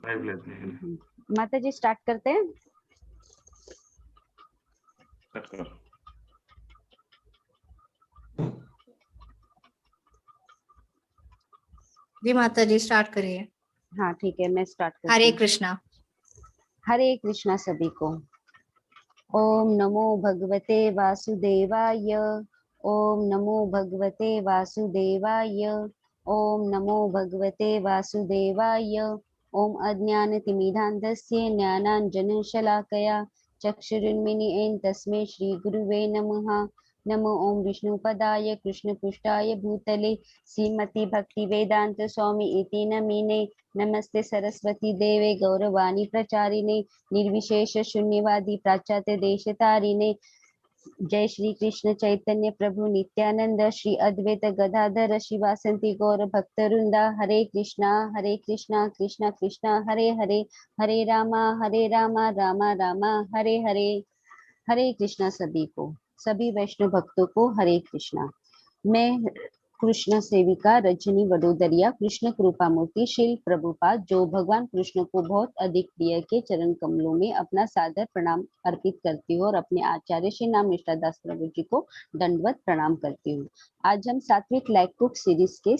Live लेते हैं। माता जी स्टार्ट करते हैं। जी माता जी स्टार्ट करिए। हाँ ठीक है, मैं स्टार्ट करती हरे हूँ। कृष्णा। हरे कृष्णा सभी को। ओम नमो भगवते वासुदेवाय। ओम नमो भगवते वासुदेवाय। ओम नमो भगवते वासुदेवाय। ओम अज्ञानतिमिरान्धस्य ज्ञानाञ्जनशलाकया चक्षुरुन्मिलितं तस्मै श्रीगुरुवे नमः। नमो ओम विष्णुपदाय कृष्णपृष्ठाय भूतले श्रीमती भक्ति वेदांत स्वामी इति नमिने। नमस्ते सरस्वती देवे गौरवाणी प्रचारिणे निर्विशेष शून्यवादी पाश्चात्य देश तारिणे। जय श्री कृष्ण चैतन्य प्रभु नित्यानंद श्री अद्वैत गदाधर शिवासंति गौर भक्तवृंदा। हरे कृष्णा कृष्णा कृष्णा हरे हरे, हरे रामा रामा रामा हरे हरे। हरे कृष्णा सभी को, सभी वैष्णव भक्तों को हरे कृष्णा। मैं कृष्ण सेविका रजनी वडोदरिया कृष्ण कृपा मूर्ति शील प्रभुपाद, जो भगवान कृष्ण को बहुत अधिक प्रिय के चरण कमलों में अपना सादर प्रणाम अर्पित करती हूँ और अपने आचार्य श्री नाम निष्ठा दास प्रभु जी को दंडवत प्रणाम करती हूँ। आज हम सात्विक लाइफ कुक सीरीज के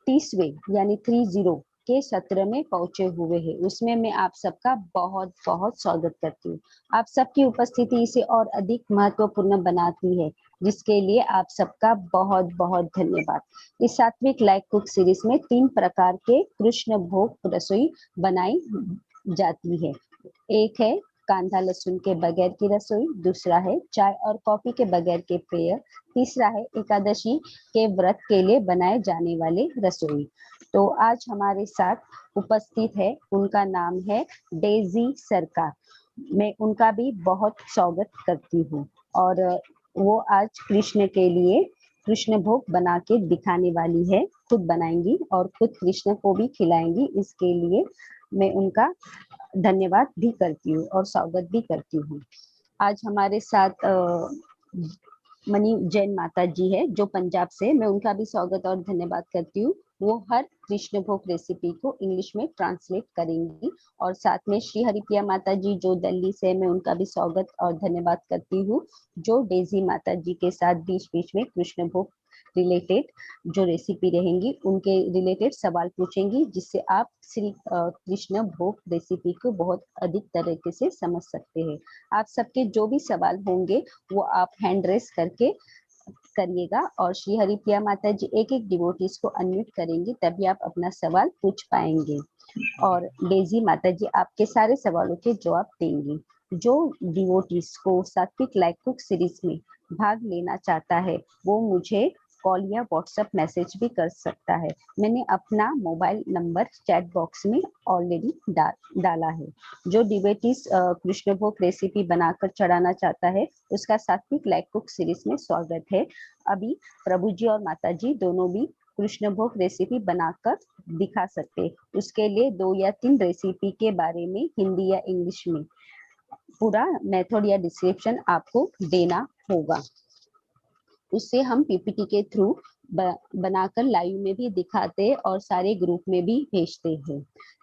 30वें यानी 30 के सत्र में पहुंचे हुए हैं। उसमें मैं आप सबका बहुत बहुत स्वागत करती हूँ। आप सबकी उपस्थिति इसे और अधिक महत्वपूर्ण बनाती है, जिसके लिए आप सबका बहुत बहुत धन्यवाद। इस सात्विक लाइफ कुक सीरीज में 3 प्रकार के कृष्ण भोग रसोई बनाई जाती है। एक है कांदा लहसुन के बगैर की रसोई, दूसरा है चाय और कॉफी के बगैर के पेय, तीसरा है एकादशी के व्रत के लिए बनाए जाने वाले रसोई। तो आज हमारे साथ उपस्थित है, उनका नाम है डेजी सरकार। मैं उनका भी बहुत स्वागत करती हूँ और वो आज कृष्ण के लिए कृष्ण भोग बना के दिखाने वाली है। खुद बनाएंगी और खुद कृष्ण को भी खिलाएंगी। इसके लिए मैं उनका धन्यवाद भी करती हूँ और स्वागत भी करती हूँ। आज हमारे साथ मनी जैन माता जी है, जो पंजाब से। मैं उनका भी स्वागत और धन्यवाद करती हूँ। वो हर कृष्ण भोग रेसिपी को इंग्लिश में ट्रांसलेट करेंगी। और साथ में श्री हरिप्रिया माता जी, जो दिल्ली से, मैं उनका भी स्वागत और धन्यवाद करती हूँ, जो डेजी माता जी के साथ बीच बीच में कृष्ण भोग रिलेटेड जो रेसिपी रहेंगी उनके रिलेटेड सवाल पूछेंगी, जिससे आप श्री कृष्ण भोग रेसिपी को बहुत अधिक तरीके से समझ सकते हैं। आप सबके जो भी सवाल होंगे वो आप हैंड रेस करके करिएगा और श्री हरिप्रिया माता जी एक एक डिवोटीज को अनम्यूट करेंगे, तभी आप अपना सवाल पूछ पाएंगे। और डेजी माता जी आपके सारे सवालों के जवाब देंगी। जो डिवोटीज को सात्विक लाइफ कुक सीरीज में भाग लेना चाहता है वो मुझे कॉल या व्हाट्सएप मैसेज भी कर सकता है। मैंने अपना मोबाइल नंबर चैट बॉक्स में ऑलरेडी डाला है। जो डिवोटीज कृष्ण भोग रेसिपी बनाकर चढ़ाना चाहता है उसका सात्विक लाइफ कुक सीरीज में स्वागत है। अभी प्रभु जी और माता जी दोनों भी कृष्ण भोग रेसिपी बनाकर दिखा सकते हैं। उसके लिए 2 या 3 रेसिपी के बारे में हिंदी या इंग्लिश में पूरा मेथड या डिस्क्रिप्शन आपको देना होगा। उससे हम पीपीटी के थ्रू बनाकर लाइव में भी दिखाते हैं और सारे ग्रुप में भी भेजते हैं।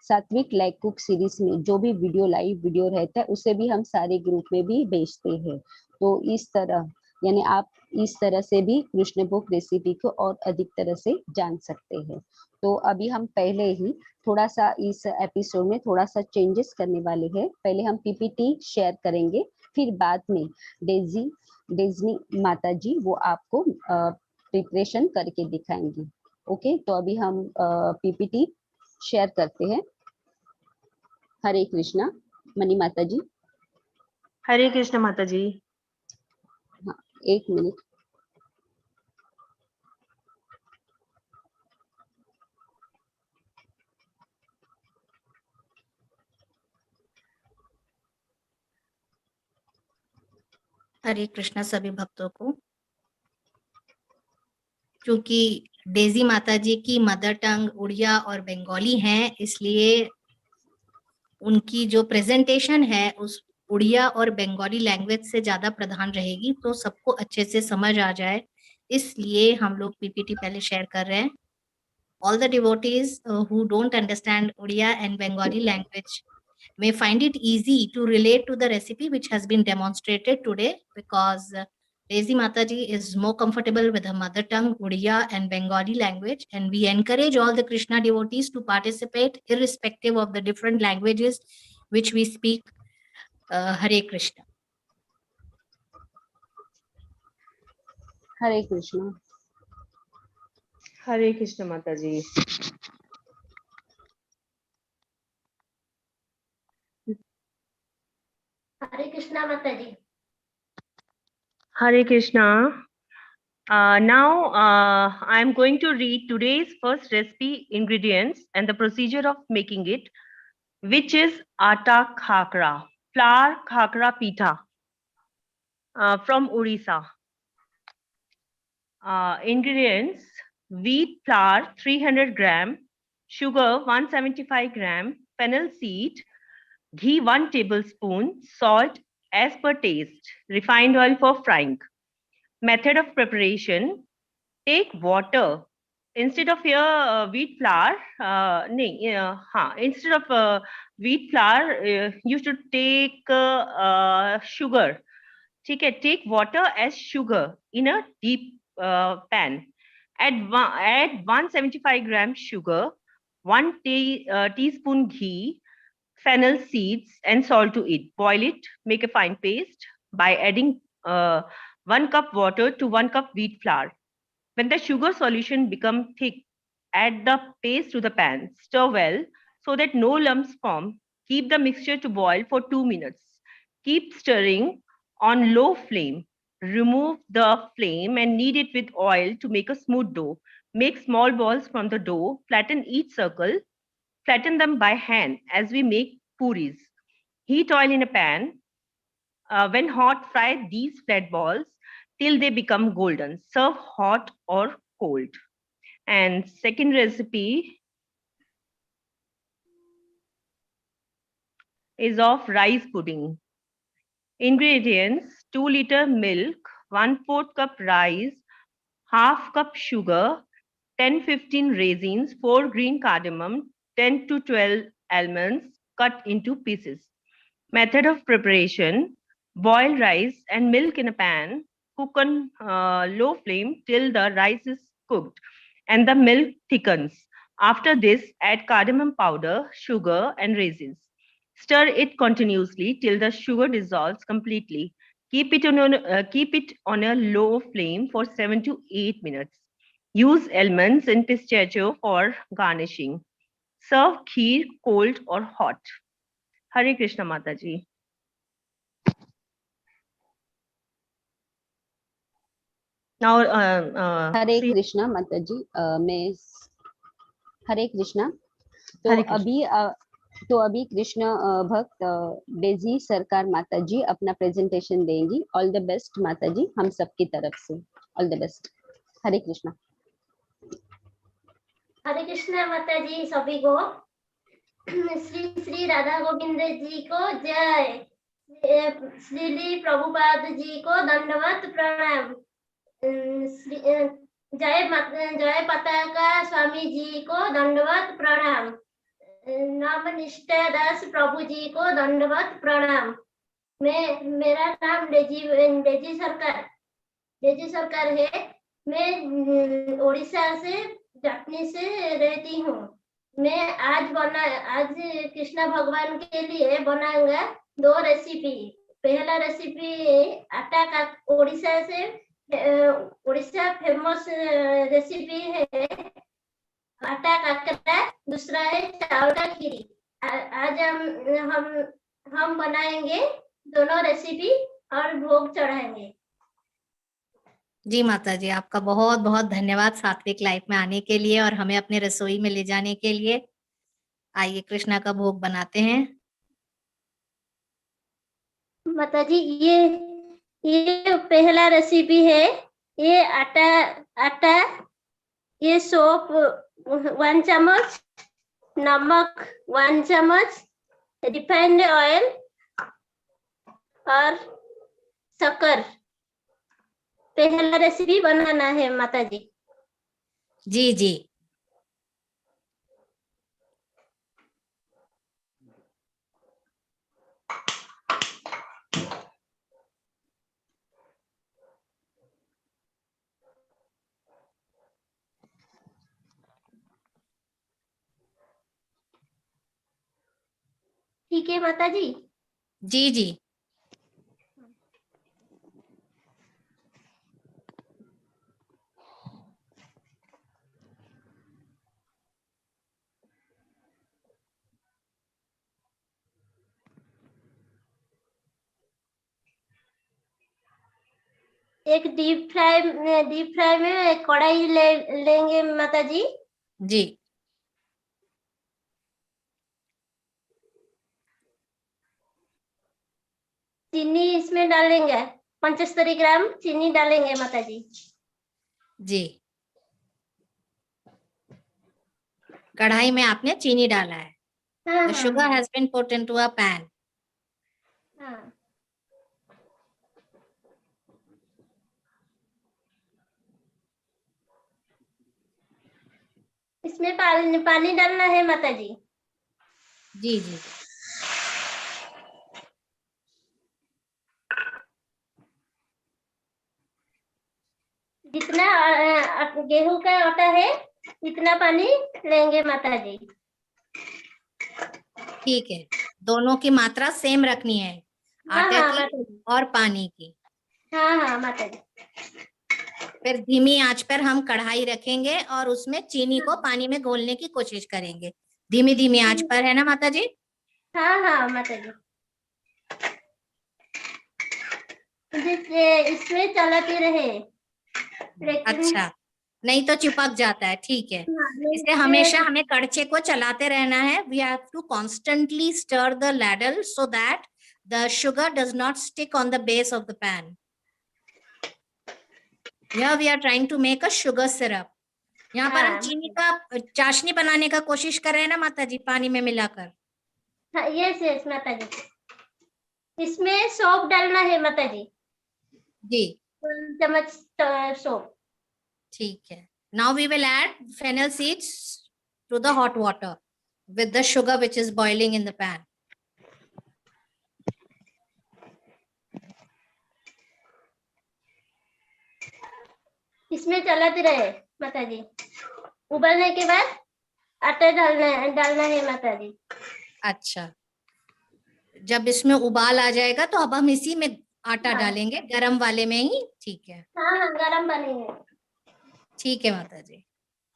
सात्विक लाइफ कुक सीरीज में जो भी लाइव वीडियो रहता है उसे भी हम सारे ग्रुप में भी भेजते हैं। तो इस तरह यानी आप इस तरह से भी कृष्ण भोग रेसिपी को और अधिक तरह से जान सकते हैं। तो अभी हम पहले ही थोड़ा सा इस एपिसोड में थोड़ा सा चेंजेस करने वाले हैं। पहले हम पीपीटी शेयर करेंगे, फिर बाद में डेज़नी माता जी वो आपको प्रिपरेशन करके दिखाएंगी। ओके, तो अभी हम पीपीटी शेयर करते हैं। हरे कृष्णा। मनी माता जी। हरे कृष्ण माता जी। हाँ, 1 मिनट। हरे कृष्णा सभी भक्तों को। क्योंकि डेजी माता जी की मदर टंग उड़िया और बंगाली हैं, इसलिए उनकी जो प्रेजेंटेशन है उड़िया और बंगाली लैंग्वेज से ज्यादा प्रधान रहेगी, तो सबको अच्छे से समझ आ जाए, इसलिए हम लोग पीपीटी पहले शेयर कर रहे हैं. All the devotees who don't understand Odia and Bengali language may find it easy to relate to the recipe which has been demonstrated today, because Daisy Mataji is more comfortable with her mother tongue, Odia and Bengali language, and we encourage all the Krishna devotees to participate irrespective of the different languages which we speak. Hare Krishna. Hare Krishna. Hare Krishna Mataji. Hare Krishna Mataji. Hare Krishna. Now I am going to read today's first recipe, ingredients, and the procedure of making it, which is atta khakra, flour khakra pitha from Orissa. Ingredients: wheat flour 300 gram, sugar 175 gram, fennel seed, ghee 1 tablespoon, salt as per taste, refined oil for frying. Method of preparation: take water instead of your wheat flour. Instead of wheat flour, you should take sugar. Take water as sugar in a deep pan. Add 175 gram sugar, 1 teaspoon ghee, fennel seeds, and salt to it. Boil it, make a fine paste by adding 1 cup water to 1 cup wheat flour. When the sugar solution becomes thick, add the paste to the pan. Stir well so that no lumps form. Keep the mixture to boil for 2 minutes. Keep stirring on low flame. Remove the flame and knead it with oil to make a smooth dough. Make small balls from the dough. Flatten each circle. Flatten them by hand as we make puris. Heat oil in a pan. When hot, fry these flat balls till they become golden. Serve hot or cold. And second recipe is of rice pudding. Ingredients: 2-liter milk, 1/4 cup rice, half cup sugar, 10-15 raisins, 4 green cardamom, 10 to 12 almonds cut into pieces. Method of preparation: boil rice and milk in a pan. Cook on low flame till the rice is cooked and the milk thickens. After this, add cardamom powder, sugar, and raisins. Stir it continuously till the sugar dissolves completely. Keep it on a low flame for 7 to 8 minutes. Use almonds and pistachio for garnishing. Serve kheer cold or hot. Hare Krishna Mataji. Now, Hare Sri- Krishna माता जी. मैं हरे कृष्णा. तो हरे कृष्ण। अभी कृष्ण भक्त Daisy सरकार माता जी अपना presentation देंगी. All the best माता जी, हम सबकी तरफ से ऑल द बेस्ट. हरे कृष्णा. हरे कृष्णा माता जी सभी को. श्री श्री राधा गोविंद जी को जय. श्री प्रभुपाद जी को दंडवत प्रणाम. जय पताका स्वामी जी को दंडवत प्रणाम. नवनिष्ठा दास प्रभु जी को दंडवत प्रणाम. मेरा नाम डेजी सरकार है. मैं उड़ीसा से जटनी से रहती हूँ. मैं आज कृष्ण भगवान के लिए बनाऊंगा 2 रेसिपी. पहला रेसिपी उड़ीसा फेमस रेसिपी है आटा काकरा. दूसरा है चावल का खीरी. आज हम बनाएंगे दोनों रेसिपी और भोग चढ़ाएंगे. जी माता जी, आपका बहुत बहुत धन्यवाद सात्विक लाइफ में आने के लिए और हमें अपने रसोई में ले जाने के लिए. आइए कृष्णा का भोग बनाते हैं. माता जी ये पहला रेसिपी है. ये आटा ये सोप 1 चम्मच, नमक 1 चम्मच, रिफाइंड ऑयल और शक्कर पहला रेसिपी बनाना है माता जी। जी जी। ठीक है माता जी। जी जी। एक डीप फ्राई में कढ़ाई लेंगे माता जी। जी। चीनी इसमें डालेंगे, 75 ग्राम चीनी डालेंगे माता जी। जी। कढ़ाई में आपने चीनी डाला है। हाँ The हाँ sugar हाँ has been put into a pan. हाँ। इसमें पानी डालना है माता जी। जी जी। जितना गेहूं का आटा है इतना पानी लेंगे माता जी। ठीक है, दोनों की मात्रा सेम रखनी है, हाँ आटे हाँ की माता जी। और पानी की। हाँ हाँ माता जी। फिर धीमी आंच पर हम कढ़ाई रखेंगे और उसमें चीनी को पानी में घोलने की कोशिश करेंगे। धीमी धीमी आंच पर, है ना माता जी? हाँ हाँ माता जी। इसमें चलाते रहे लेकिन अच्छा, नहीं तो चिपक जाता है। ठीक है, इसे हमेशा हमें कड़छे को चलाते रहना है। We have to constantly stir the ladle so that the sugar does not stick on the base of the pan. Here we are trying to make a sugar syrup. यहाँ पर हम हाँ चीनी का चाशनी बनाने का कोशिश कर रहे हैं ना माता जी, पानी में मिलाकर। हाँ, यस यस माता जी। इसमें सौंफ डालना है माता जी, जी 1 चम्मच सौंफ। ठीक है। Now we will add fennel seeds to the hot water with the sugar which is boiling in the pan. इसमें चलाते रहे माता जी। उबलने के बाद आटा डालना है माता जी। अच्छा, जब इसमें उबाल आ जाएगा तो अब हम इसी में आटा हाँ। डालेंगे, गरम वाले में ही। ठीक है, हाँ हाँ गरम पानी है। ठीक है माता जी।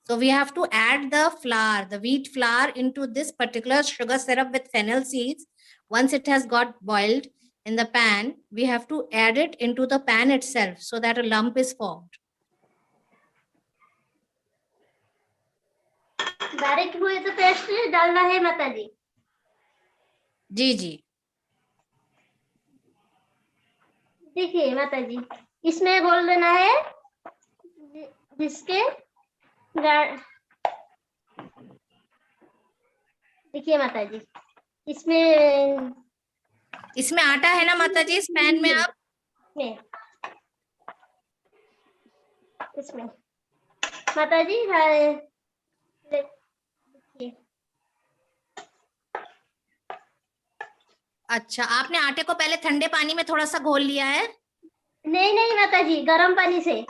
So we have to add the flour, the wheat flour, into this particular sugar syrup with fennel seeds. Once it has got boiled in the pan, we have to add it into the pan itself so that a lump is formed. बारीक हुए तो paste डालना है माता जी। जी जी। देखिए माता जी, इसमें बोल देना है जिसके देखिए माता जी, इसमें आटा है ना माता जी, इस पैन में अब? इसमें माता जी देखिए। अच्छा, आपने आटे को पहले ठंडे पानी में थोड़ा सा घोल लिया है? नहीं नहीं माता जी, गर्म पानी से।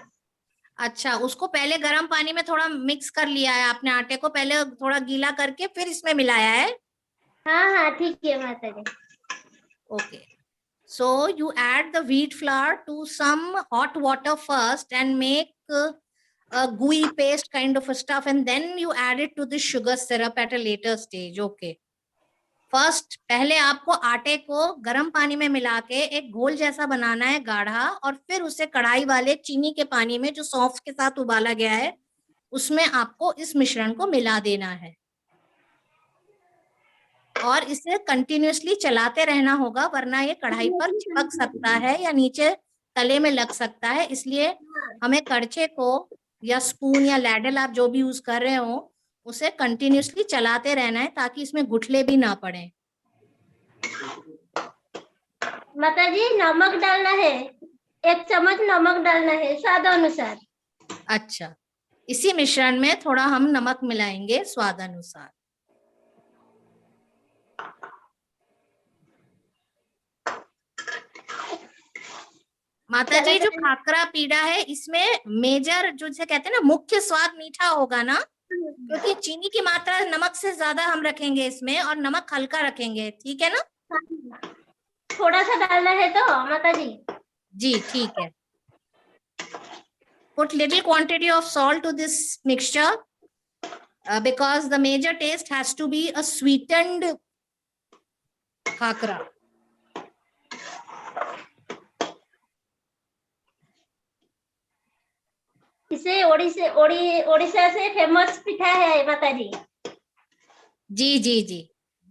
अच्छा, उसको पहले गर्म पानी में थोड़ा मिक्स कर लिया है आपने, आटे को पहले थोड़ा गीला करके फिर इसमें मिलाया है? हाँ हाँ ठीक है माता जी। Okay. So you add the wheat flour to some hot water first and make a gooey paste kind of a stuff, and then you add it to the sugar syrup at a later stage. Okay. First पहले आपको आटे को गर्म पानी में मिला के एक घोल जैसा बनाना है गाढ़ा, और फिर उसे कढ़ाई वाले चीनी के पानी में जो सौंफ के साथ उबाला गया है उसमें आपको इस मिश्रण को मिला देना है और इसे कंटिन्यूअसली चलाते रहना होगा, वरना ये कढ़ाई पर चिपक सकता है या नीचे तले में लग सकता है। इसलिए हमें कड़छे को या स्पून या लैडल, आप जो भी यूज कर रहे हो, उसे कंटिन्यूअसली चलाते रहना है ताकि इसमें गुठले भी ना पड़े। माता जी नमक डालना है, 1 चम्मच नमक डालना है स्वाद अनुसार। अच्छा, इसी मिश्रण में थोड़ा हम नमक मिलाएंगे स्वाद अनुसार। माता जी, जो खाकरा पीड़ा है इसमें मेजर जो जिसे कहते हैं ना मुख्य स्वाद मीठा होगा ना, क्योंकि चीनी की मात्रा नमक से ज्यादा हम रखेंगे इसमें और नमक हल्का रखेंगे, ठीक है ना? थोड़ा सा डालना है तो माता जी। जी ठीक है। Put little quantity of salt to this mixture because the major taste has to be a sweetened khakra. इसे ओडिशा से फेमस पिठा है माता जी। जी जी जी,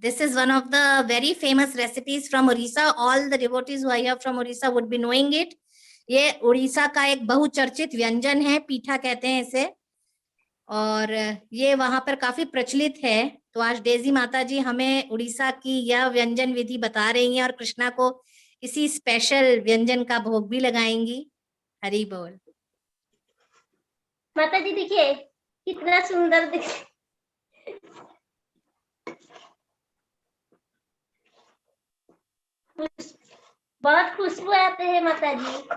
this is one of the very famous recipes from Orissa. All the devotees who are here from Orissa would be knowing it. ये उड़ीसा का एक बहुचर्चित व्यंजन है, पीठा कहते हैं इसे, और ये वहां पर काफी प्रचलित है। तो आज डेजी माता जी हमें उड़ीसा की यह व्यंजन विधि बता रही हैं और कृष्णा को इसी स्पेशल व्यंजन का भोग भी लगाएंगी। हरि बोल। माता जी देखिए कितना सुंदर बहुत खुशबू आते हैं माता जी।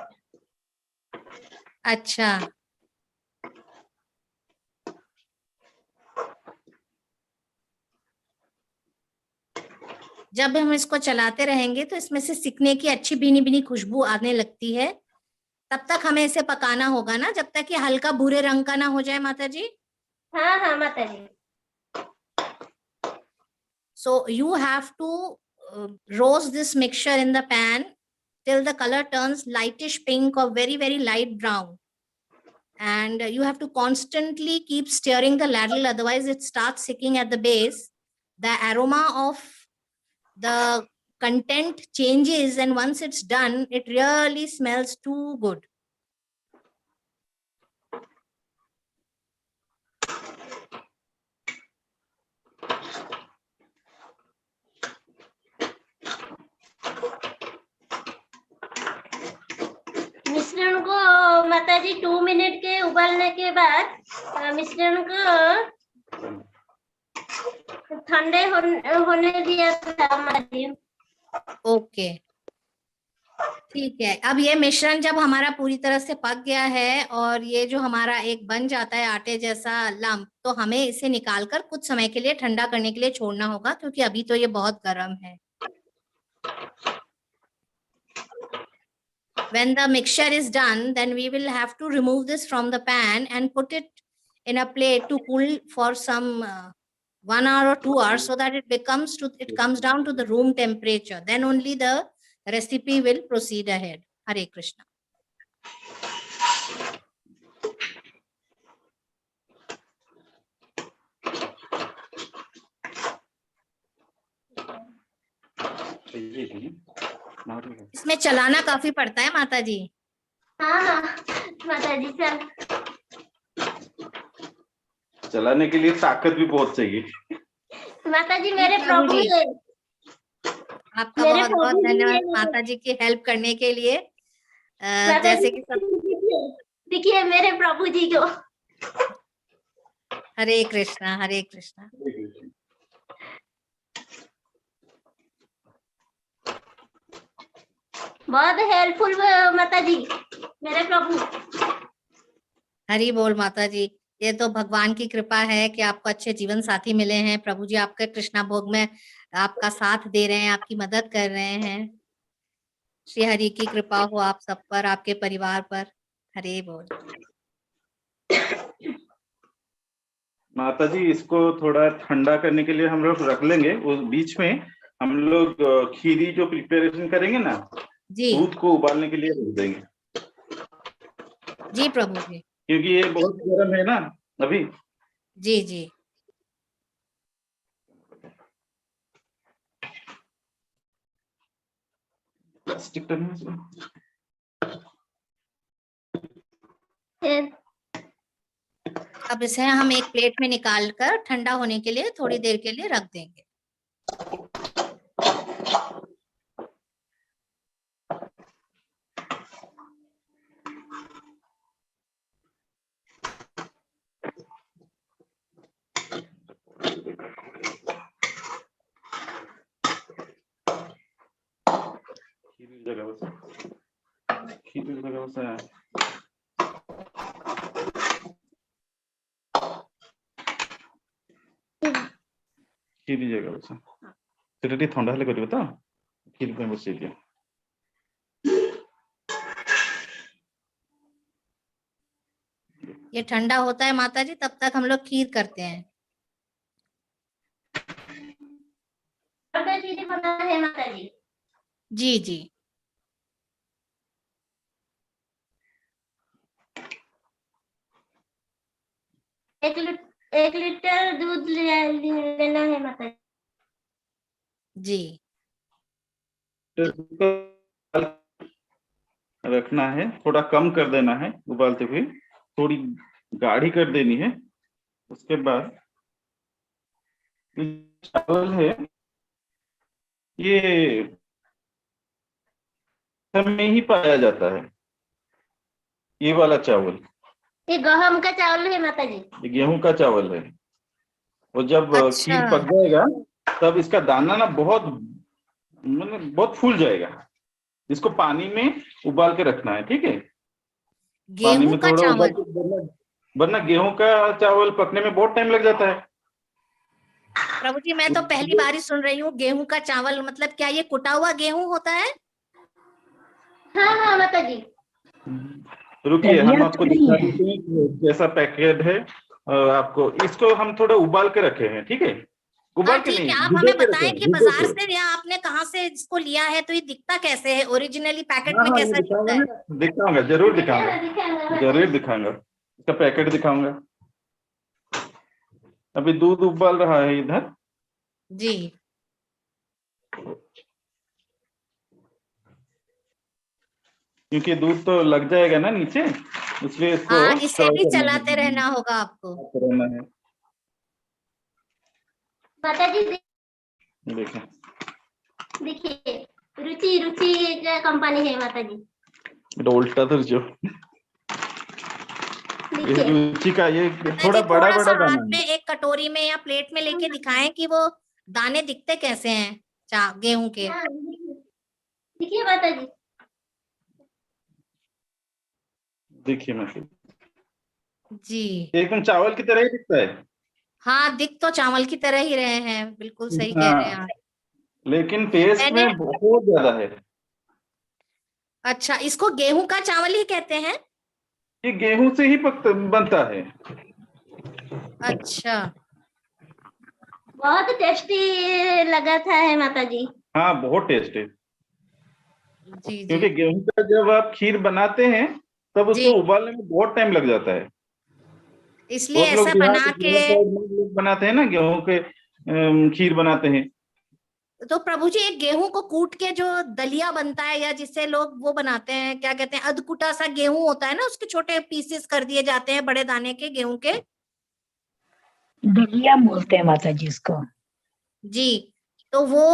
अच्छा, जब हम इसको चलाते रहेंगे तो इसमें से सिकने की अच्छी भीनी भीनी खुशबू आने लगती है। तब तक हमें इसे पकाना होगा ना, जब तक कि हल्का भूरे रंग का ना हो जाए माता जी। हाँ हाँ माता जी। So you have to roast this mixture in the pan till the color turns lightish pink or very very light brown, and you have to constantly keep stirring the ladle, otherwise it starts sticking at the base. The aroma of the content changes, and once it's done it really smells too good. मिश्रण को माता जी 2 minute के उबालने के बाद मिश्रण को ठंडे होने दिया था माता जी। ओके ठीक है। अब ये मिश्रण जब हमारा पूरी तरह से पक गया है और ये जो हमारा एक बन जाता है आटे जैसा लम्प, तो हमें इसे निकालकर कुछ समय के लिए ठंडा करने के लिए छोड़ना होगा, क्योंकि अभी तो ये बहुत गर्म है। When the mixture is done, then we will have to remove this from the pan and put it in a plate to cool for some 1 hour or 2 hours, so that it comes down to the room temperature. Then only the recipe will proceed ahead. Hare Krishna. इसमें चलाना काफी पड़ता है माता जी। हाँ हाँ माता जी। चलाने के लिए ताकत भी बहुत चाहिए। माता जी मेरे प्रभु जी, आपका बहुत बहुत धन्यवाद माता जी की हेल्प करने के लिए। जैसे कि सब देखिए मेरे प्रभु जी को। हरे कृष्णा हरे कृष्णा। बहुत हेल्पफुल माता जी मेरे प्रभु। हरि बोल माता जी। ये तो भगवान की कृपा है कि आपको अच्छे जीवन साथी मिले हैं। प्रभु जी आपके कृष्णा भोग में आपका साथ दे रहे हैं, आपकी मदद कर रहे हैं। श्री हरि की कृपा हो आप सब पर, आपके परिवार पर। हरे बोल। माता जी इसको थोड़ा ठंडा करने के लिए हम लोग रख लेंगे। उस बीच में हम लोग खीरी जो प्रिपरेशन करेंगे ना, जी दूध को उबालने के लिए रख देंगे। जी प्रभु जी, क्योंकि ये बहुत गर्म है ना अभी। जी जी प्लास्टिक टर्न अब इसे हम एक प्लेट में निकालकर ठंडा होने के लिए थोड़ी देर के लिए रख देंगे। जगह बस खीर की जगह बस है। खीर जगह बस ସେଟା ଟିକେ ଥଣ୍ଡା ହେଲେ କରିବ ତ କ୍ଷୀର ପାଇଁ ବସେଇ ଦିଅ। ये ठंडा होता है माता जी, तब तक हम लोग खीर करते हैं। खीर बना है माता जी। जी जी। एक लीटर दूध लेना है माता जी। रखना है, थोड़ा कम कर देना है उबालते हुए, थोड़ी गाढ़ी कर देनी है। उसके बाद चावल है ये में ही पाया जाता है, ये वाला चावल। ये गेहूं का चावल है माता जी। ये गेहूं का चावल है। और जब अच्छा। खीर पक जाएगा तब इसका दाना ना बहुत मतलब बहुत फूल जाएगा। इसको पानी में उबाल के रखना है, ठीक है? पानी गेहूं में का थोड़ा उबाल चावल। के, वरना गेहूं का चावल पकने में बहुत टाइम लग जाता है। प्रभु जी मैं तो पहली बार ही सुन रही हूँ गेहूं का चावल, मतलब क्या ये कुटा हुआ गेहूं होता है? हाँ हाँ माता जी। रुकिए हम दलिया आपको तो नहीं दिखा है। देते हैं कि जैसा पैकेट है। आपको इसको हम थोड़ा उबाल के रखे हैं, ठीक है? उबाल के ठीक नहीं, है, आप भिगो हमें के रखे बताएं हैं, कि भिगो बाजार के। से या आपने कहाँ से इसको लिया है, तो ये दिखता कैसे है, ओरिजिनली पैकेट हाँ में हाँ ये कैसा दिखता दिखाऊंगा है? ना, दिखाऊंगा, जरूर दिखाऊंगा, जरूर दिखाऊंगा। इसका पैकेट दिखाऊंगा। अभी दूध उबाल रहा है इधर। जी। क्योंकि दूध तो लग जाएगा ना नीचे, इसलिए इसको हाँ, इसे स्टर भी करना चलाते रहना होगा आपको। रहना है। माता जी देखिए देखिए, रुचि रुचि का कंपनी है माता जी। এটা उल्टा तो जो ये देखिए रुचि का ये माता थोड़ा जी बड़ा थोड़ा सा बड़ा दाना हाथ में एक कटोरी में या प्लेट में लेके दिखाएं कि वो दाने दिखते कैसे हैं गेहूं के। हाँ, देखिए माता जी। देखिए मतलब जी एकदम चावल की तरह ही दिखता है। हाँ, दिख तो चावल की तरह ही रहे हैं, बिल्कुल सही कह रहे हैं हाँ आप। लेकिन टेस्ट मैंने में बहुत ज्यादा है। अच्छा, इसको गेहूं का चावल ही कहते हैं? ये गेहूं से ही बनता है। अच्छा। बहुत टेस्टी लगा था है माता जी। हाँ बहुत टेस्ट है। जी जी क्योंकि गेहूं का जब आप खीर बनाते हैं तब जी, उसको उबालने में बहुत टाइम लग जाता है। इसलिए बहुत लोग ऐसा बिहार बना के। बिहार साइड में लोग बनाते हैं ना गेहूं के खीर बनाते हैं। तो प्रभु जी एक गेहूं को कूट के जो दलिया बनता है, या जिससे लोग वो बनाते हैं, क्या कहते हैं, अधकुटा सा गेहूं होता है ना, उसके छोटे पीसेस कर दिए जाते हैं बड़े दाने के गेहूं के। दलिया बोलते हैं माता जी इसको। जी, तो वो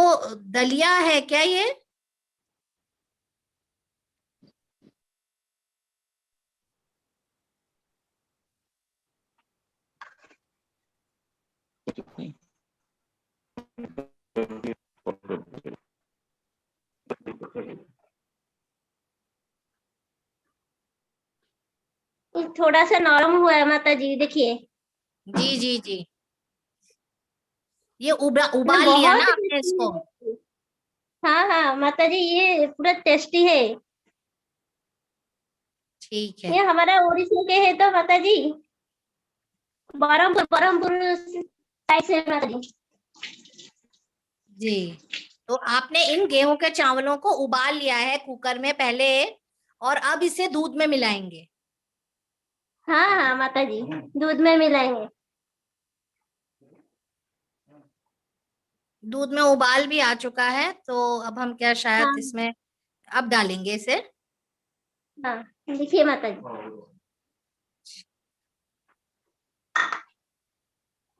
दलिया है क्या ये? थोड़ा सा नरम हुआ है माता जी, देखिए। जी जी जी, ये उबाल लिया बहुत ना आपने टेस्टी इसको? है। हाँ हाँ माता जी, ये पूरा टेस्टी है। ठीक है। ये हमारा उड़ीसा के है तो माता जी, बरहमपुर साइड से माता जी। जी, तो आपने इन गेहूं के चावलों को उबाल लिया है कुकर में पहले, और अब इसे दूध में मिलाएंगे। हाँ हाँ माता जी, दूध में मिलाएंगे। दूध में उबाल भी आ चुका है, तो अब हम क्या शायद हाँ इसमें अब डालेंगे इसे। हाँ, देखिए माता जी,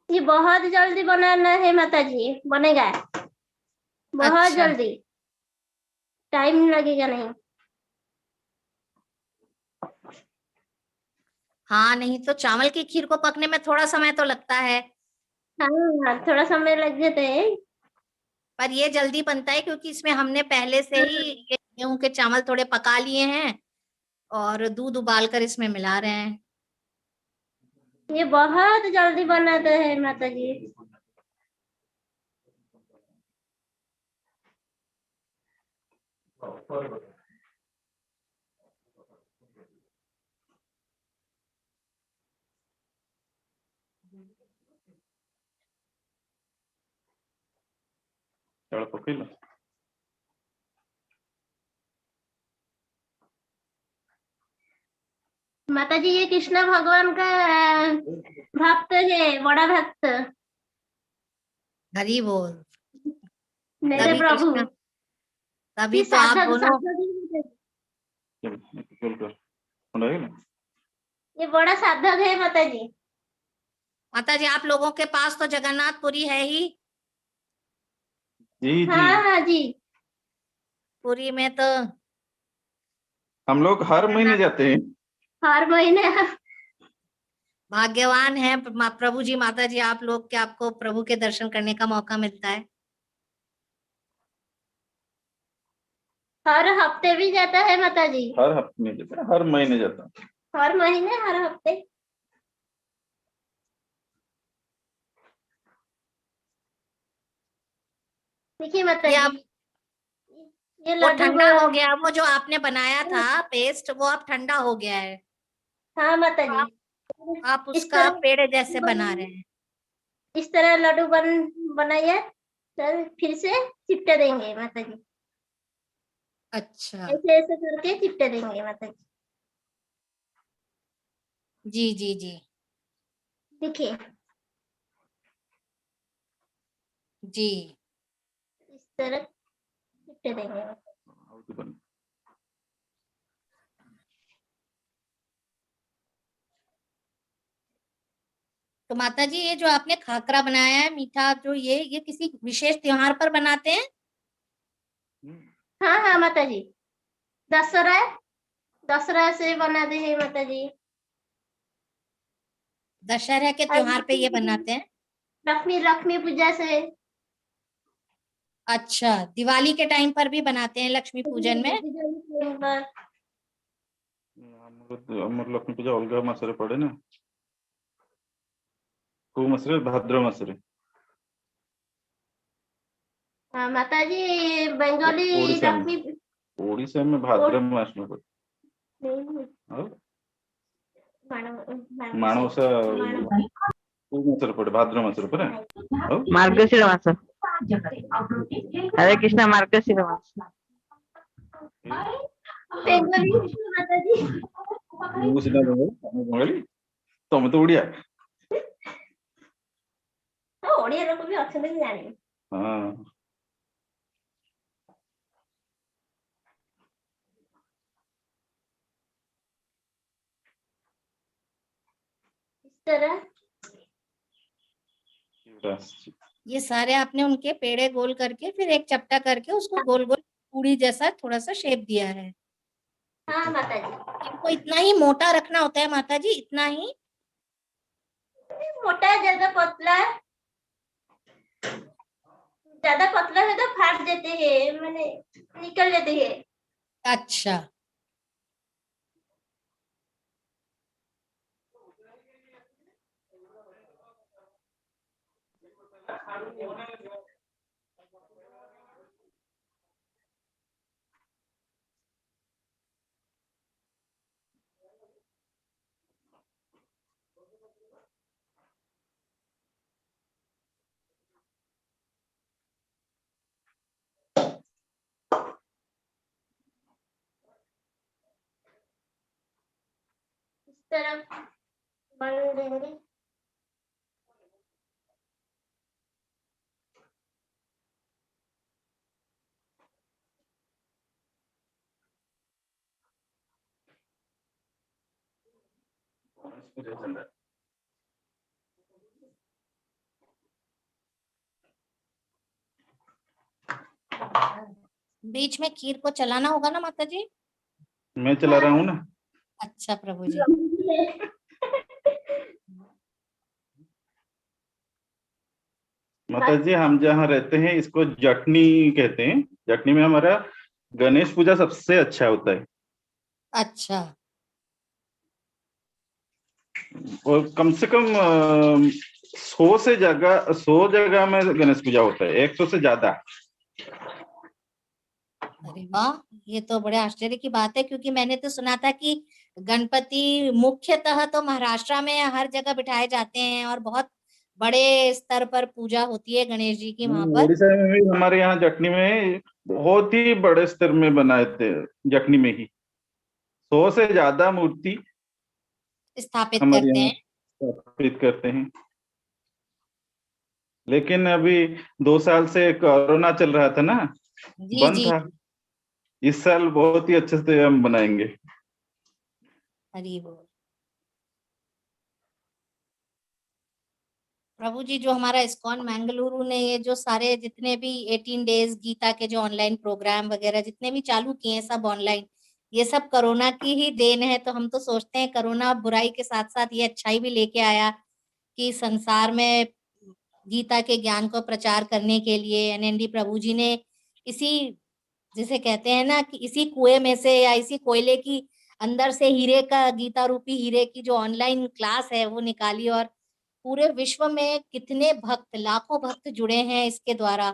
ये बहुत जल्दी बनाना है माता जी, बनेगा बहुत अच्छा। जल्दी, टाइम लगेगा नहीं। हाँ, नहीं तो चावल की खीर को पकने में थोड़ा समय तो लगता है, हाँ हाँ, थोड़ा समय लग जाता है। पर ये जल्दी बनता है क्योंकि इसमें हमने पहले से ही ये गेहूं के चावल थोड़े पका लिए हैं और दूध उबालकर इसमें मिला रहे हैं। ये बहुत जल्दी बनाते हैं माता जी। चावल पकेला। माता जी ये कृष्ण भगवान का भक्त है, बड़ा भक्त हरि बोल। मेरे तभी प्रभु। कृष्ण, तभी ये तो आप साधक दोनों, ये बड़ा साधक है माता जी। माता जी आप लोगों के पास तो जगन्नाथपुरी है ही। जी जी, हाँ हाँ जी, पुरी में तो हम लोग हर महीने जाते हैं। हर महीने। भाग्यवान है प्रभु जी, माता जी आप लोग के, आपको प्रभु के दर्शन करने का मौका मिलता है। हर हफ्ते भी जाता है माता जी। हर हफ्ते में जाता है, हर महीने जाता है। हर महीने, हर हफ्ते। देखिए माता ये जी, आप, ये वो लड्डू ठंडा हो गया, वो जो आपने बनाया था पेस्ट, वो अब ठंडा हो गया है। हाँ माता जी, आप इस उसका तरह पेड़ जैसे बना रहे हैं। इस तरह लड्डू बनाइए, सर फिर से चिपटे देंगे माता जी। अच्छा, ऐसे ऐसे करके चिपटे देंगे माता जी। जी जी जी देखिए जी। इस तरह चिपटे देंगे माता जी। तो माता जी ये जो आपने खाकरा बनाया है मीठा, जो ये किसी विशेष त्योहार पर बनाते हैं? हाँ हाँ माता जी, दशहरा, दशहरा से बनाते हैं माता जी। दशहरा के त्योहार पे ये बनाते हैं? लक्ष्मी लक्ष्मी पूजा से। अच्छा, दिवाली के टाइम पर भी बनाते हैं लक्ष्मी पूजन में? ଆମର ଲକ୍ଷ୍ମୀ ପୂଜା ଅଲଗା ମାସରେ ପଡେ ନା। କୋଉ ମାସରେ? ଭାଦ୍ର ମାସରେ। माता जी बंगाली ओडिशा में, लक्ष्मी, ओडिशा में भाद्र मास में पड़े। और माणवसा कोଉ ମାସରେ ପଡେ? ଭାଦ୍ର ମାସରେ ପରା। ଆଉ मार्गशीर मास। हरे कृष्ण, मार्गशीर मास। बंगाली माता जी। ମୁଁ ସିନା ବଙ୍ଗାଳୀ, ତମେ ତ ଓଡିଆ। ओडिया लोग भी अच्छे से जाने। हाँ, इस तरह ये सारे आपने उनके पेड़े गोल करके फिर एक चपटा करके उसको गोल गोल पूड़ी जैसा थोड़ा सा शेप दिया है। हाँ माता जी, इनको इतना ही मोटा रखना होता है माता जी? इतना ही मोटा ज्यादा पतला, ज्यादा पतला है तो फाट देते हैं, मैंने निकल जाते हैं। अच्छा, इस तरह बन देंगे। बीच में खीर को चलाना होगा ना माता जी? मैं चला रहा हूँ ना। अच्छा प्रभु जी। माता जी हम जहाँ रहते हैं इसको जटनी कहते हैं। जटनी में हमारा गणेश पूजा सबसे अच्छा होता है, अच्छा, और कम से कम 100 जगह में गणेश पूजा होता है, 100 से ज्यादा। अरे वाह, ये तो बड़े आश्चर्य की बात है, क्योंकि मैंने तो सुना था कि गणपति मुख्यतः तो महाराष्ट्र में हर जगह बिठाए जाते हैं और बहुत बड़े स्तर पर पूजा होती है गणेश जी की वहां पर उड़ीसा में भी हमारे यहाँ जटनी में बहुत ही बड़े स्तर में बनाए थे, जटनी में ही 100 से ज्यादा मूर्ति स्थापित हमारे करते यहाँ हैं। स्थापित करते हैं। लेकिन अभी 2 साल से कोरोना चल रहा था ना, जी बंद जी। था। इस साल बहुत ही अच्छे से हम बनाएंगे। हरि बोल। प्रभु जी, जो हमारा इस्कॉन मैंगलुरु ने ये जो सारे जितने भी 18 डेज गीता के जो ऑनलाइन प्रोग्राम वगैरह जितने भी चालू किए हैं सब ऑनलाइन, ये सब कोरोना की ही देन है। तो हम तो सोचते हैं कोरोना बुराई के साथ साथ ये अच्छाई भी लेके आया कि संसार में गीता के ज्ञान को प्रचार करने के लिए एनएनडी प्रभु जी ने इसी, जिसे कहते हैं ना कि इसी कुएं में से या इसी कोयले की अंदर से हीरे का, गीता रूपी हीरे की जो ऑनलाइन क्लास है वो निकाली, और पूरे विश्व में कितने भक्त, लाखों भक्त जुड़े हैं इसके द्वारा।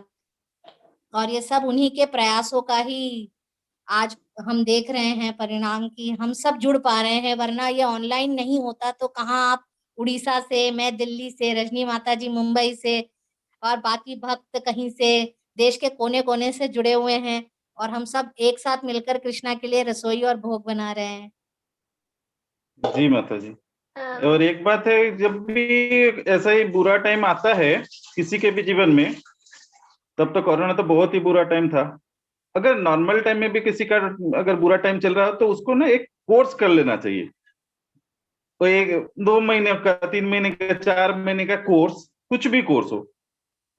और ये सब उन्हीं के प्रयासों का ही आज हम देख रहे हैं परिणाम, कि हम सब जुड़ पा रहे हैं, वरना ये ऑनलाइन नहीं होता तो कहाँ आप उड़ीसा से, मैं दिल्ली से, रजनी माता जी मुंबई से, और बाकी भक्त कहीं से देश के कोने कोने से जुड़े हुए हैं, और हम सब एक साथ मिलकर कृष्णा के लिए रसोई और भोग बना रहे हैं। जी माता जी। और एक बात है, जब भी ऐसा ही बुरा टाइम आता है किसी के भी जीवन में, तब तो कोरोना तो बहुत ही बुरा टाइम था। अगर नॉर्मल टाइम में भी किसी का अगर बुरा टाइम चल रहा हो तो उसको ना एक कोर्स कर लेना चाहिए। तो 1-2 महीने का, 3 महीने का, 4 महीने का कोर्स, कुछ भी कोर्स हो,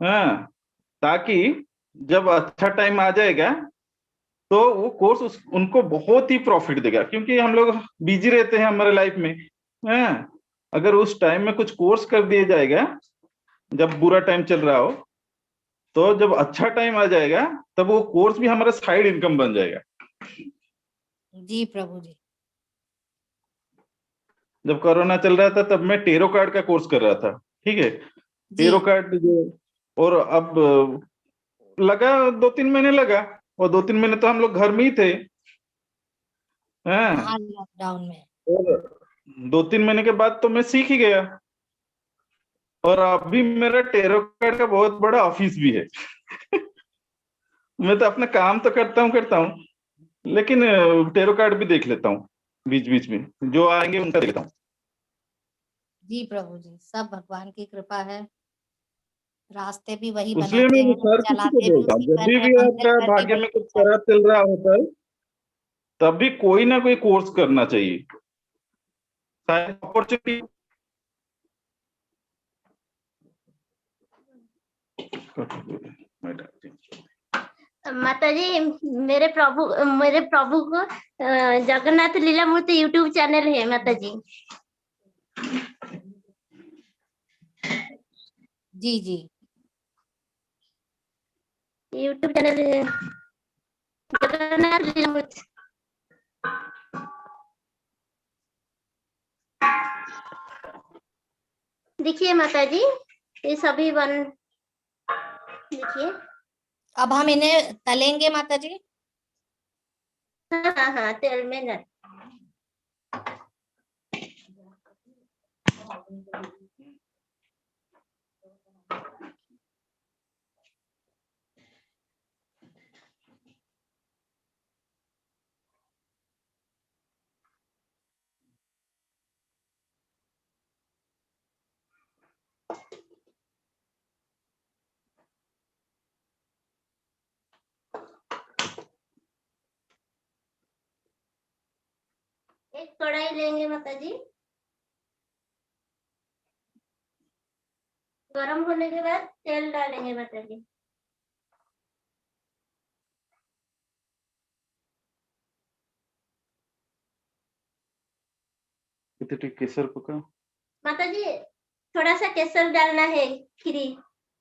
हाँ, ताकि जब अच्छा टाइम आ जाएगा तो वो कोर्स उनको बहुत ही प्रॉफिट देगा, क्योंकि हम लोग बिजी रहते हैं हमारे लाइफ में। हाँ, अगर उस टाइम में कुछ कोर्स कर दिया जाएगा जब बुरा टाइम चल रहा हो, तो जब अच्छा टाइम आ जाएगा तब वो कोर्स भी हमारा साइड इनकम बन जाएगा। जी प्रभु जी। जब कोरोना चल रहा था तब मैं टेरो कार्ड का कोर्स कर रहा था, ठीक है, जी टेरो कार्ड जो, और अब लगा 2-3 महीने लगा, और 2-3 महीने तो हम लोग घर में ही थे। हाँ, लॉकडाउन में। और 2-3 महीने के बाद तो मैं सीख ही गया, और अभी मेरा टेरो कार्ड का बहुत बड़ा ऑफिस भी है। मैं तो अपना काम तो करता हूँ, लेकिन टेरो कार्ड भी देख लेता हूँ बीच बीच में, जो आएंगे उनका देख लेता हूँ। जी प्रभु जी, सब भगवान की कृपा है, रास्ते भी वही इसलिए बनाते मैं हैं, हर किसी को चलाते भी बोलता हूँ, उसी जब पर है, भी मंजिल आपका पर भी भाग्य वही में कुछ पहुंचाते खराब चल रहा होता है, तब भी कोई ना कोई कोर्स करना चाहिए, शायद अपॉर्चुनिटी। माता जी, मेरे प्रभु को जगन्नाथ लीला मूर्ति यूट्यूब चैनल है माता जी। जी जी। यूट्यूब चैनल है जगन्नाथ लीला मूर्ति। देखिए माता जी, ये सभी बन, देखिए। अब हम इन्हें तलेंगे माता जी। हाँ हाँ हाँ, तेल में ना। एक कढ़ाई लेंगे माता जी, गरम होने के बाद तेल डालेंगे माता जी। केसर पका माता जी, थोड़ा सा केसर डालना है, खीरी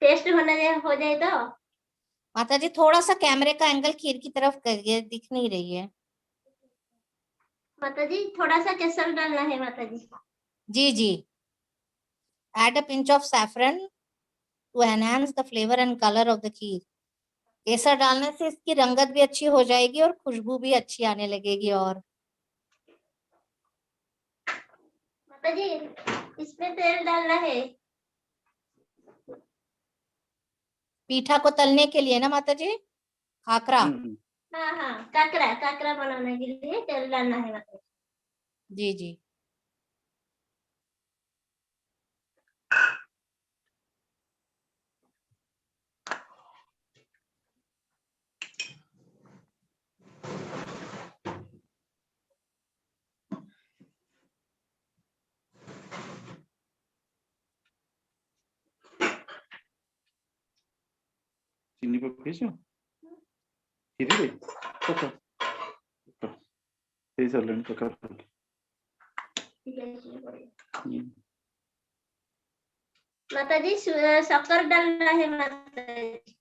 टेस्ट हो जाए तो। माता जी थोड़ा सा कैमरे का एंगल खीर की तरफ करिए, दिख नहीं रही है। माता जी थोड़ा सा केसर डालना है माता जी। जी जी। Add a pinch of saffron to enhance the flavor and color of the खीर। केसर डालने से इसकी रंगत भी अच्छी हो जाएगी और खुशबू भी अच्छी आने लगेगी। और माता जी इसमें तेल डालना है। पीठा को तलने के लिए ना माता जी, खाकरा। हाँ हाँ, काकरा काकरा बनाने के लिए तेल डालना है माता जी। जी जी। ଚିନି ପକେଇଛ କ୍ଷୀରିରେ ପକା ହେଇ ସାରିଲାଣି ପକା। माता जी शक्कर डालना है माता जी।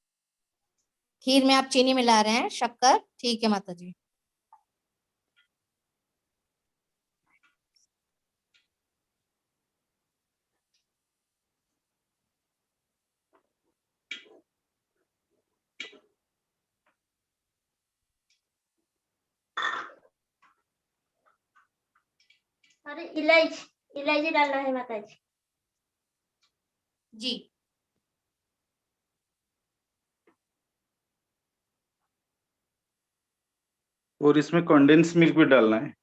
खीर में आप चीनी मिला रहे हैं, शक्कर, ठीक है माता जी। अरे इलायची इलायची डालना है माता जी। जी। और इसमें कंडेंस मिल्क भी डालना है।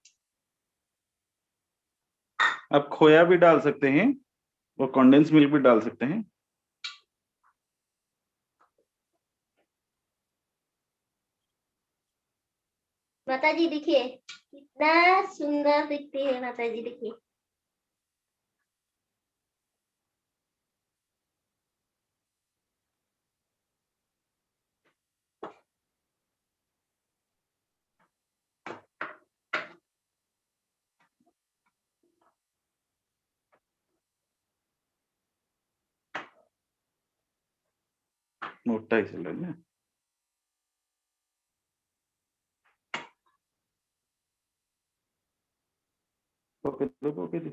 आप खोया भी डाल सकते हैं और कंडेंस मिल्क भी डाल सकते हैं। माता जी देखिए कितना सुंदर दिखती है माता जी, देखिए। मोटा ही चल रहा है। पके दो।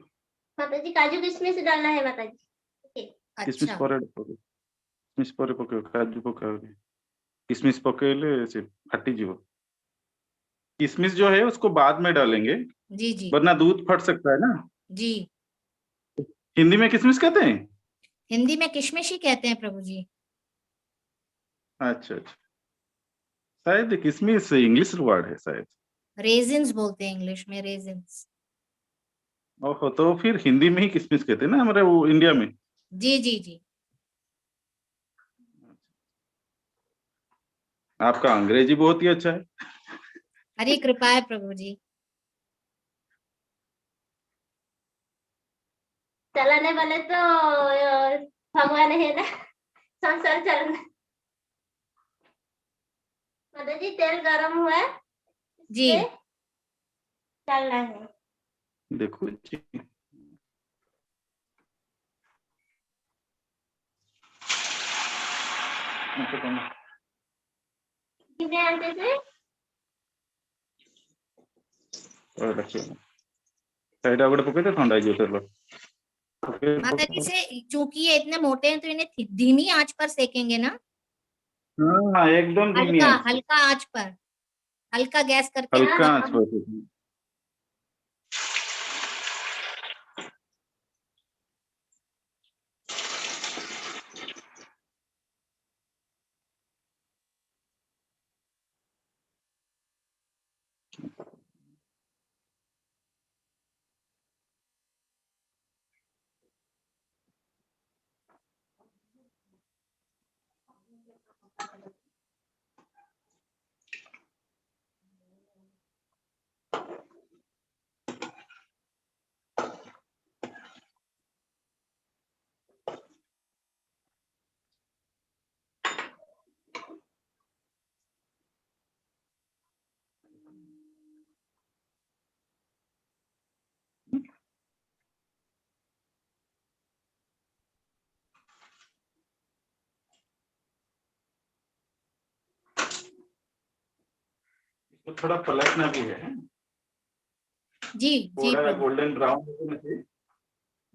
माता जी काजू किशमिश डालना है माता जी। किशमिश अच्छा। पर किशमिश पर पके काजू पका किशमिश पकेले से फटी जीव। किशमिश जो है उसको बाद में डालेंगे, जी जी। वरना दूध फट सकता है ना। जी। हिंदी में किशमिश कहते हैं। हिंदी में किशमिश ही कहते हैं प्रभु जी। अच्छा अच्छा, शायद किशमिश इंग्लिश वर्ड है शायद। रेजिन्स बोलते हैं इंग्लिश में, रेजिन्स। ओहो, तो फिर हिंदी में ही किशमिश कहते हैं ना हमारे वो इंडिया में। जी जी जी। आपका अंग्रेजी बहुत ही अच्छा है। हरी कृपा है प्रभु जी। चलाने वाले तो भगवान है ना, संसार चलना। माता जी तेल गरम हुआ है, जी। डालना है। देखो जी, कितने आटे से और रखिए साइड आगड़ पके तो ठंडा जो तेल माता जी से चूंकि ये इतने मोटे हैं तो इन्हें धीमी आंच पर सेकेंगे ना। हाँ एकदम धीमी हल्का आंच पे। हल्का आंच पर, हल्का गैस करके। हल्का हाँ। आंच पर। तो थोड़ा पलटना भी है, जी जी थोड़ा प्रभु गोल्डन ब्राउन होना चाहिए,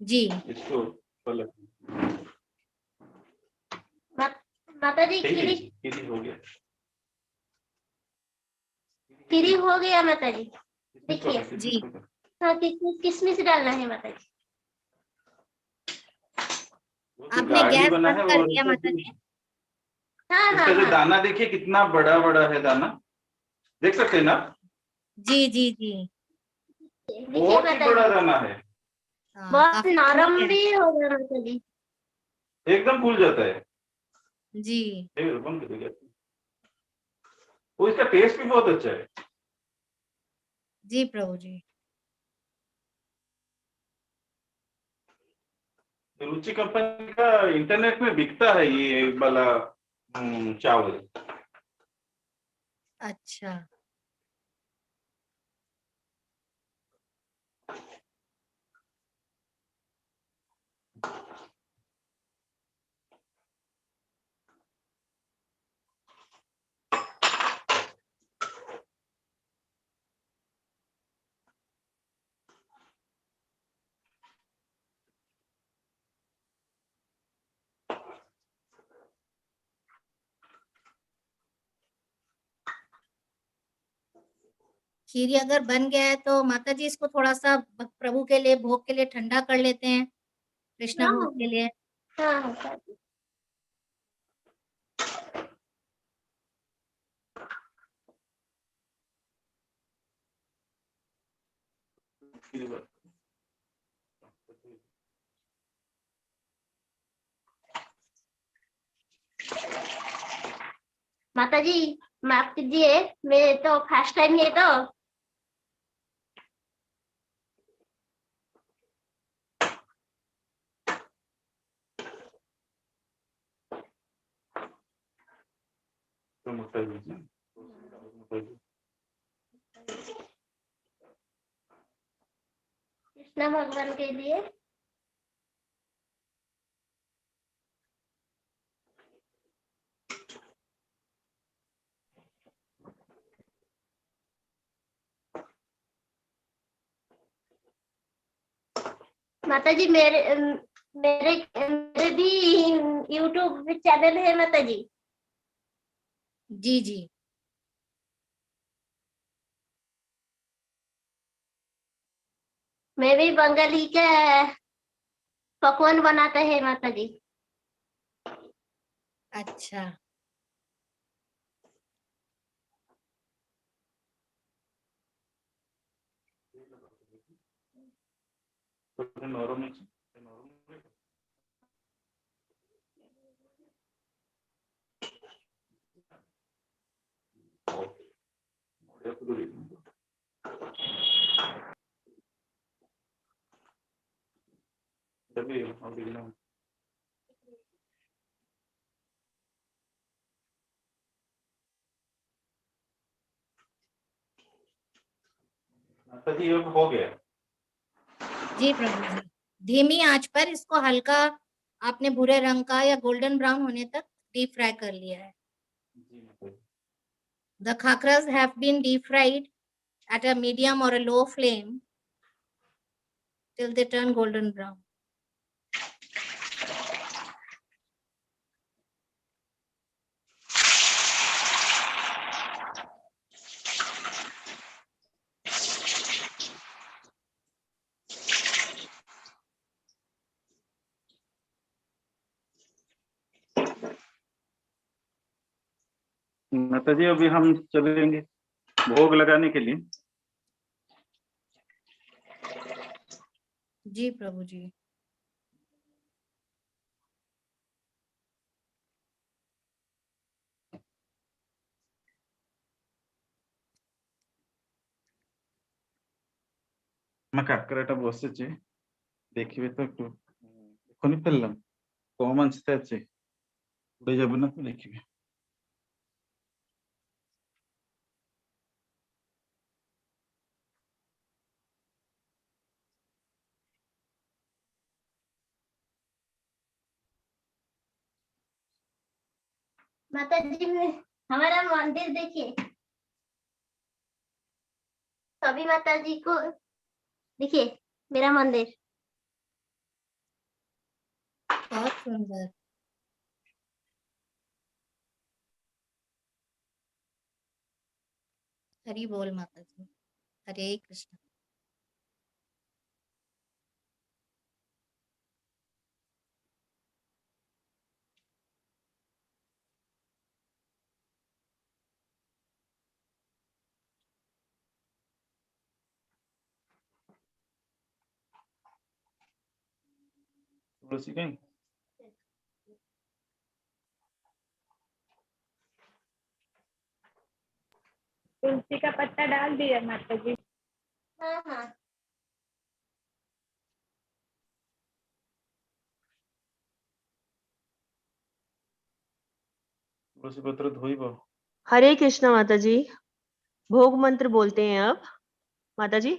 जी। इसको पलटना। माता जी ठीक है, खीरी खीरी हो गया। खीरी हो गया माता जी। किसमिस देखिए। को- जी। किसमिस को- हाँ किसमिस डालना है माता जी। वो तो आपने गाढ़ी गैस बना बंद है, कर और दिया माता जी? हाँ इसका हाँ जो हाँ दाना देखिए कितना बड़ा बड़ा है दाना, देख सकते हैं ना, जी जी जी। देखिए बहुत ही माता बड़ा जी। दाना है, बहुत काफी नरम ठीक है। भी होगा माता जी। एकदम फूल जाता है। जी बंद कर दिया। वो इसका टेस्ट भी बहुत अच्छा है। जी प्रभु जी। रुचि कंपनी का इंटरनेट में बिकता है ये वाला चावल। अच्छा। खीरी अगर बन गया है तो माता जी इसको थोड़ा सा प्रभु के लिए, भोग के लिए ठंडा कर लेते हैं, कृष्ण भोग के लिए। हाँ माता जी। माता जी माफ कीजिए, मैं तो फर्स्ट टाइम है तो। कृष्ण भगवान के लिए। माता जी मेरे मेरे भी यूट्यूब चैनल है माता जी। जी जी। मैं भी बंगाली का पकवान बनाते हैं माता जी। अच्छा। जी अब हो गया। जी प्रभु जी। धीमी आंच पर इसको हल्का आपने भूरे रंग का या गोल्डन ब्राउन होने तक डीप फ्राई कर लिया है। The khakras have been deep fried at a medium or a low flame till they turn golden brown. माता जी अभी हम चलेंगे भोग लगाने के लिए। जी प्रभु जी। मैं काकराटा बसुचे देखिए तो একটু এখনই ফেললাম কম আঁচতে আছে উড়ে যাবে না তো দেখবে। माता जी हमारा मंदिर देखिए। सभी माता जी को देखिए मेरा मंदिर। बहुत सुंदर। हरि बोल माता जी। हरे कृष्ण। तुलसी कहीं तुलसी का पत्ता डाल दिया माता जी। हाँ हाँ तुलसी पत्र धोइबो। हरे कृष्णा माता जी। भोग मंत्र बोलते हैं अब माता जी।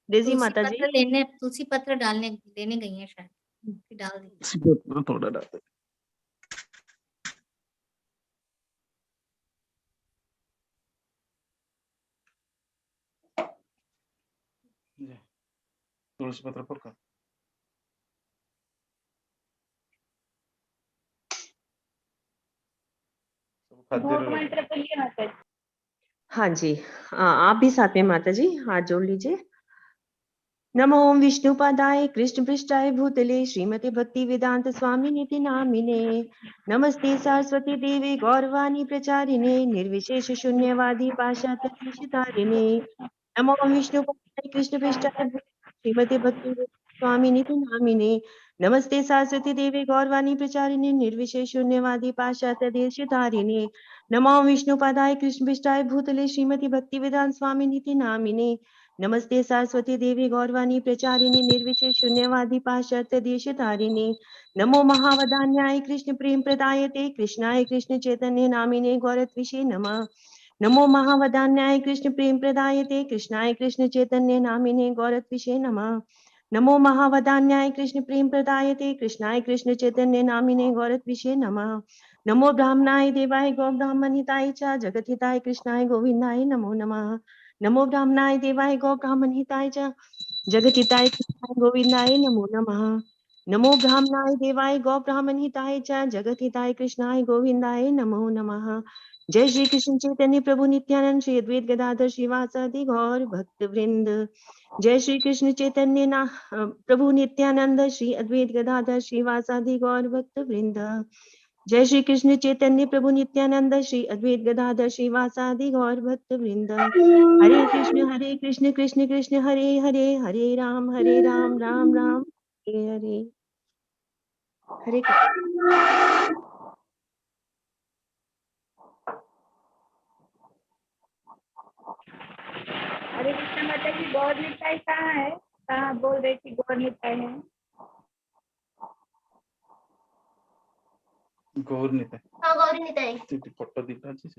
डेजी तुलसी माता जी। पत्र लेने, तुलसी पत्र डालने लेने गई है शायद, फिर डाल दी। तुलसी पत्र थोड़ा डालते। तुलसी पत्र पक्का। भोग मंत्र बोलिए माता जी। हाँ जी, आप भी साथ में माता जी हाथ जोड़ लीजिए। नमो विष्णुपादाय कृष्ण पृष्ठाय भूतले श्रीमते भक्ति वेदांत स्वामी निति नामिने नमस्ते सरस्वती देवी गौरवाणी प्रचारिणे निर्विशेष शून्यवादी पाशातरिणे नमो विष्णुपादाय कृष्ण पृष्ठाय श्रीमते भक्ति वेदांत स्वामी निति नामिने नमस्ते सरस्वती देवी गौरवाणी प्रचारिणे निर्विशेष शून्यवादी पाशातरिणे नमो विष्णुपादाय कृष्ण पृष्ठाय भूतले श्रीमती भक्ति वेदांत स्वामी निति नामिने नमस्ते सरस्वती देवी गौरवाणी प्रचारिणे निर्विशेष शून्यवादी पाश्चात्य देश तारिणे नमो महावदान्याय कृष्ण प्रेम प्रदायते कृष्णाय कृष्ण चैतन्य नामिने गौरत्विषे नमः नमो महावदान्याय कृष्ण प्रेम प्रदायते कृष्णाय कृष्ण चैतन्य नामिने गौरत्विषे नमः नमो महावदान्याय कृष्ण प्रेम प्रदायते कृष्णाय कृष्ण चैतन्य नामिने गौरत्विषे नमः नमो ब्राह्मणाय देवाय गौ ब्राह्मणिताय च जगद्हिताय कृष्णाय गोविंदाय नमो नमः नमो ब्राह्मणाय देवाय गौ ब्राह्मण हिताय च जगतिताय कृष्णाय गोविंदाय नमो नमः नमो ब्राह्मणाय देवाय गौ ब्राह्मण हिताय च जगतिताय कृष्णाय गोविंदाय नमो नमः जय श्री कृष्ण चैतन्य प्रभु नित्यानंद श्री अद्वैत गदाधर श्रीवासादि गौर भक्त वृंद। जय श्री कृष्ण चैतन्य प्रभु नित्यानंद श्री अद्वैत गदाधर श्रीवासादि गौर भक्त वृंद। जय श्री कृष्ण चैतन्य प्रभु नित्यानंद श्री अद्वैत गदाधर श्रीवासादि गौर भक्त वृंद। हरे कृष्ण कृष्ण कृष्ण हरे हरे हरे राम राम राम हरे हरे। हरे कृष्ण। हरे कृष्ण माता जी। गौर निताई कहाँ है? कहाँ बोल रही थी गौर निताई है? गौर निताई। हाँ गौरी निताई। फोटो दिखा जी।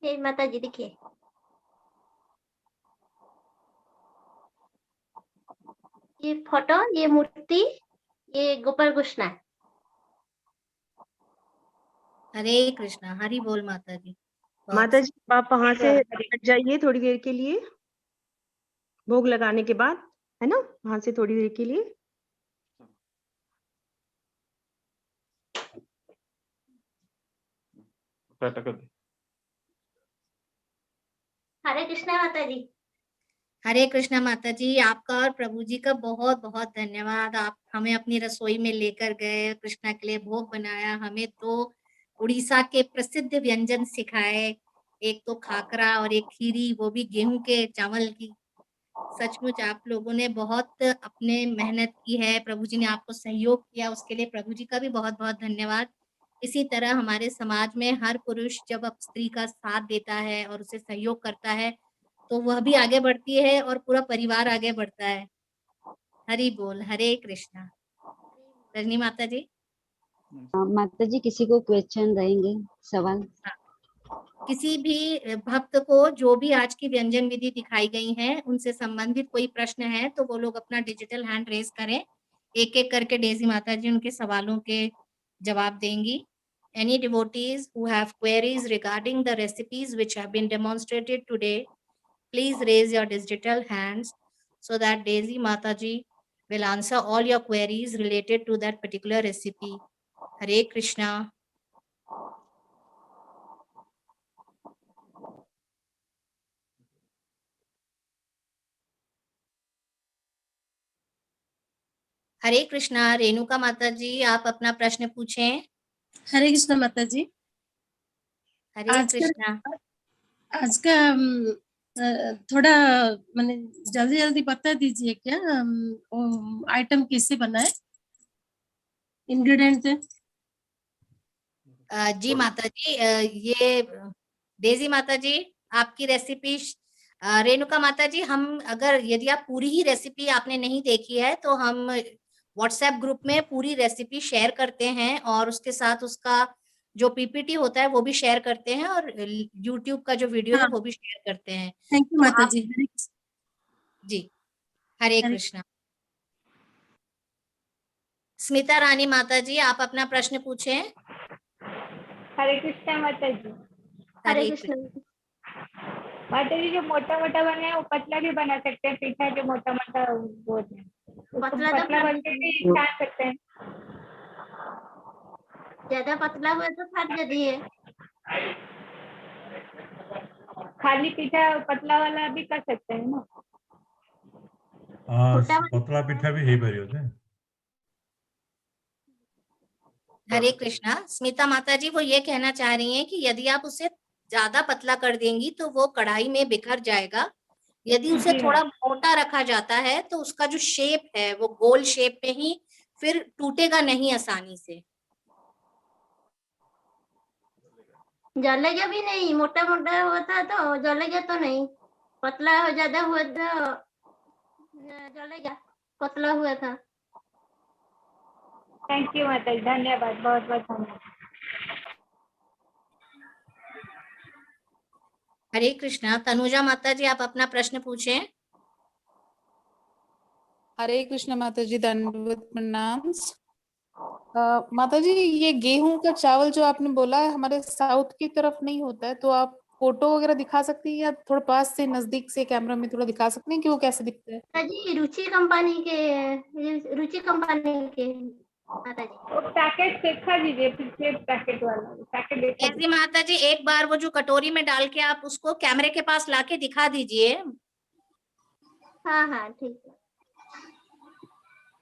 ये माता जी देखिए ये फोटो, ये मूर्ति, ये गोपाल कृष्णा। हरे कृष्णा। हरि बोल माता जी। माता जी आप वहां से हट जाइए थोड़ी देर के लिए, भोग लगाने के बाद, है ना, वहां से थोड़ी देर के लिए। हरे कृष्णा माता जी। हरे कृष्णा माता जी। आपका और प्रभु जी का बहुत बहुत धन्यवाद। आप हमें अपनी रसोई में लेकर गए, कृष्णा के लिए भोग बनाया, हमें तो उड़ीसा के प्रसिद्ध व्यंजन सिखाए, एक तो खाकरा और एक खीरी, वो भी गेहूं के चावल की। सचमुच आप लोगों ने बहुत अपने मेहनत की है, प्रभु जी ने आपको सहयोग किया, उसके लिए प्रभु जी का भी बहुत बहुत धन्यवाद। इसी तरह हमारे समाज में हर पुरुष जब अब स्त्री का साथ देता है और उसे सहयोग करता है तो वह भी आगे बढ़ती है और पूरा परिवार आगे बढ़ता है। हरि बोल। हरे कृष्णा। रजनी माता जी। माता जी किसी को क्वेश्चन रहेंगे, सवाल? किसी भी भक्त को जो भी आज की व्यंजन विधि दिखाई गई है उनसे संबंधित कोई प्रश्न है तो वो लोग अपना डिजिटल हैंड रेज करें, एक एक करके डेजी माता जी उनके सवालों के जवाब देंगी। Any devotees who have queries regarding the recipes which have been demonstrated today, please raise your digital hands so that Daisy Mataji will answer all your queries related to that particular recipe. Hare Krishna. हरे कृष्णा। रेणुका माता जी, आप अपना प्रश्न पूछें। हरे कृष्णा माता जी। हरे कृष्णा। आज का थोड़ा मैंने जल्दी जल्दी बता दीजिए क्या आइटम कैसे बनाए, इंग्रेडिएंट। जी माता जी, ये डेजी माता जी आपकी रेसिपी। रेणुका माता जी, हम अगर यदि आप पूरी ही रेसिपी आपने नहीं देखी है तो हम व्हाट्सएप ग्रुप में पूरी रेसिपी शेयर करते हैं और उसके साथ उसका जो पीपीटी होता है वो भी शेयर करते हैं और यूट्यूब का जो वीडियो है वो भी शेयर करते हैं। थैंक यू माता जी। जी हरे कृष्णा। स्मिता रानी माता जी, आप अपना प्रश्न पूछें। हरे कृष्णा माता जी। हरे कृष्ण। माता जी, जो मोटा मोटा बना है वो पतला भी बना सकते हैं, पीठा जो मोटा मोटा वो है, पतला बन के भी छान सकते हैं। ज्यादा पतला हुआ तो फट जाती है। खाली पीठा पतला वाला भी कर सकते हैं ना। पतला पीठा भी ହେଇପାରିବ। हरे कृष्णा। स्मिता माता जी वो ये कहना चाह रही हैं कि यदि आप उसे ज्यादा पतला कर देंगी तो वो कढ़ाई में बिखर जाएगा। यदि उसे थोड़ा मोटा रखा जाता है तो उसका जो शेप है वो गोल शेप में ही फिर टूटेगा नहीं आसानी से। जलेगा भी नहीं, मोटा मोटा होता तो जलेगा तो नहीं, पतला हो ज्यादा हुआ तो जलेगा, पतला हुआ था। थैंक यू माता जी, धन्यवाद, बहुत बहुत धन्यवाद। हरे कृष्णा। तनुजा माता जी, आप अपना प्रश्न पूछें। हरे कृष्ण माता जी, दंडवत प्रणाम। माता जी, ये गेहूं का चावल जो आपने बोला है हमारे साउथ की तरफ नहीं होता है, तो आप फोटो वगैरह दिखा सकती हैं या थोड़ा पास से नजदीक से कैमरा में थोड़ा दिखा सकते हैं कि वो कैसे दिखता है? जी रुचि कंपनी के माता जी वो पैकेट दिखा दीजिए, पिछले पैकेट वाला पैकेट ऐसी माता जी, एक बार वो जो कटोरी में डाल के आप उसको कैमरे के पास लाके दिखा दीजिए। हाँ हाँ ठीक है,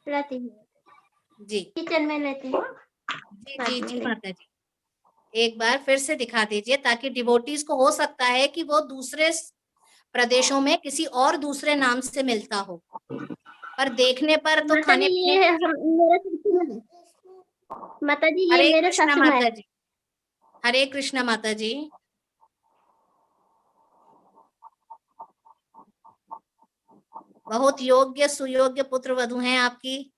लाती हूँ जी, किचन में लेती हूँ। जी जी माता जी, एक बार फिर से दिखा दीजिए ताकि डिवोटीज को हो सकता है कि वो दूसरे प्रदेशों में किसी और दूसरे नाम से मिलता हो, पर देखने पर तो खाने पीने। माता जी ये हरे मेरे कृष्णा सासू माँ माता जी। हरे कृष्णा माता जी। बहुत योग्य सुयोग्य पुत्र वधू हैं आपकी।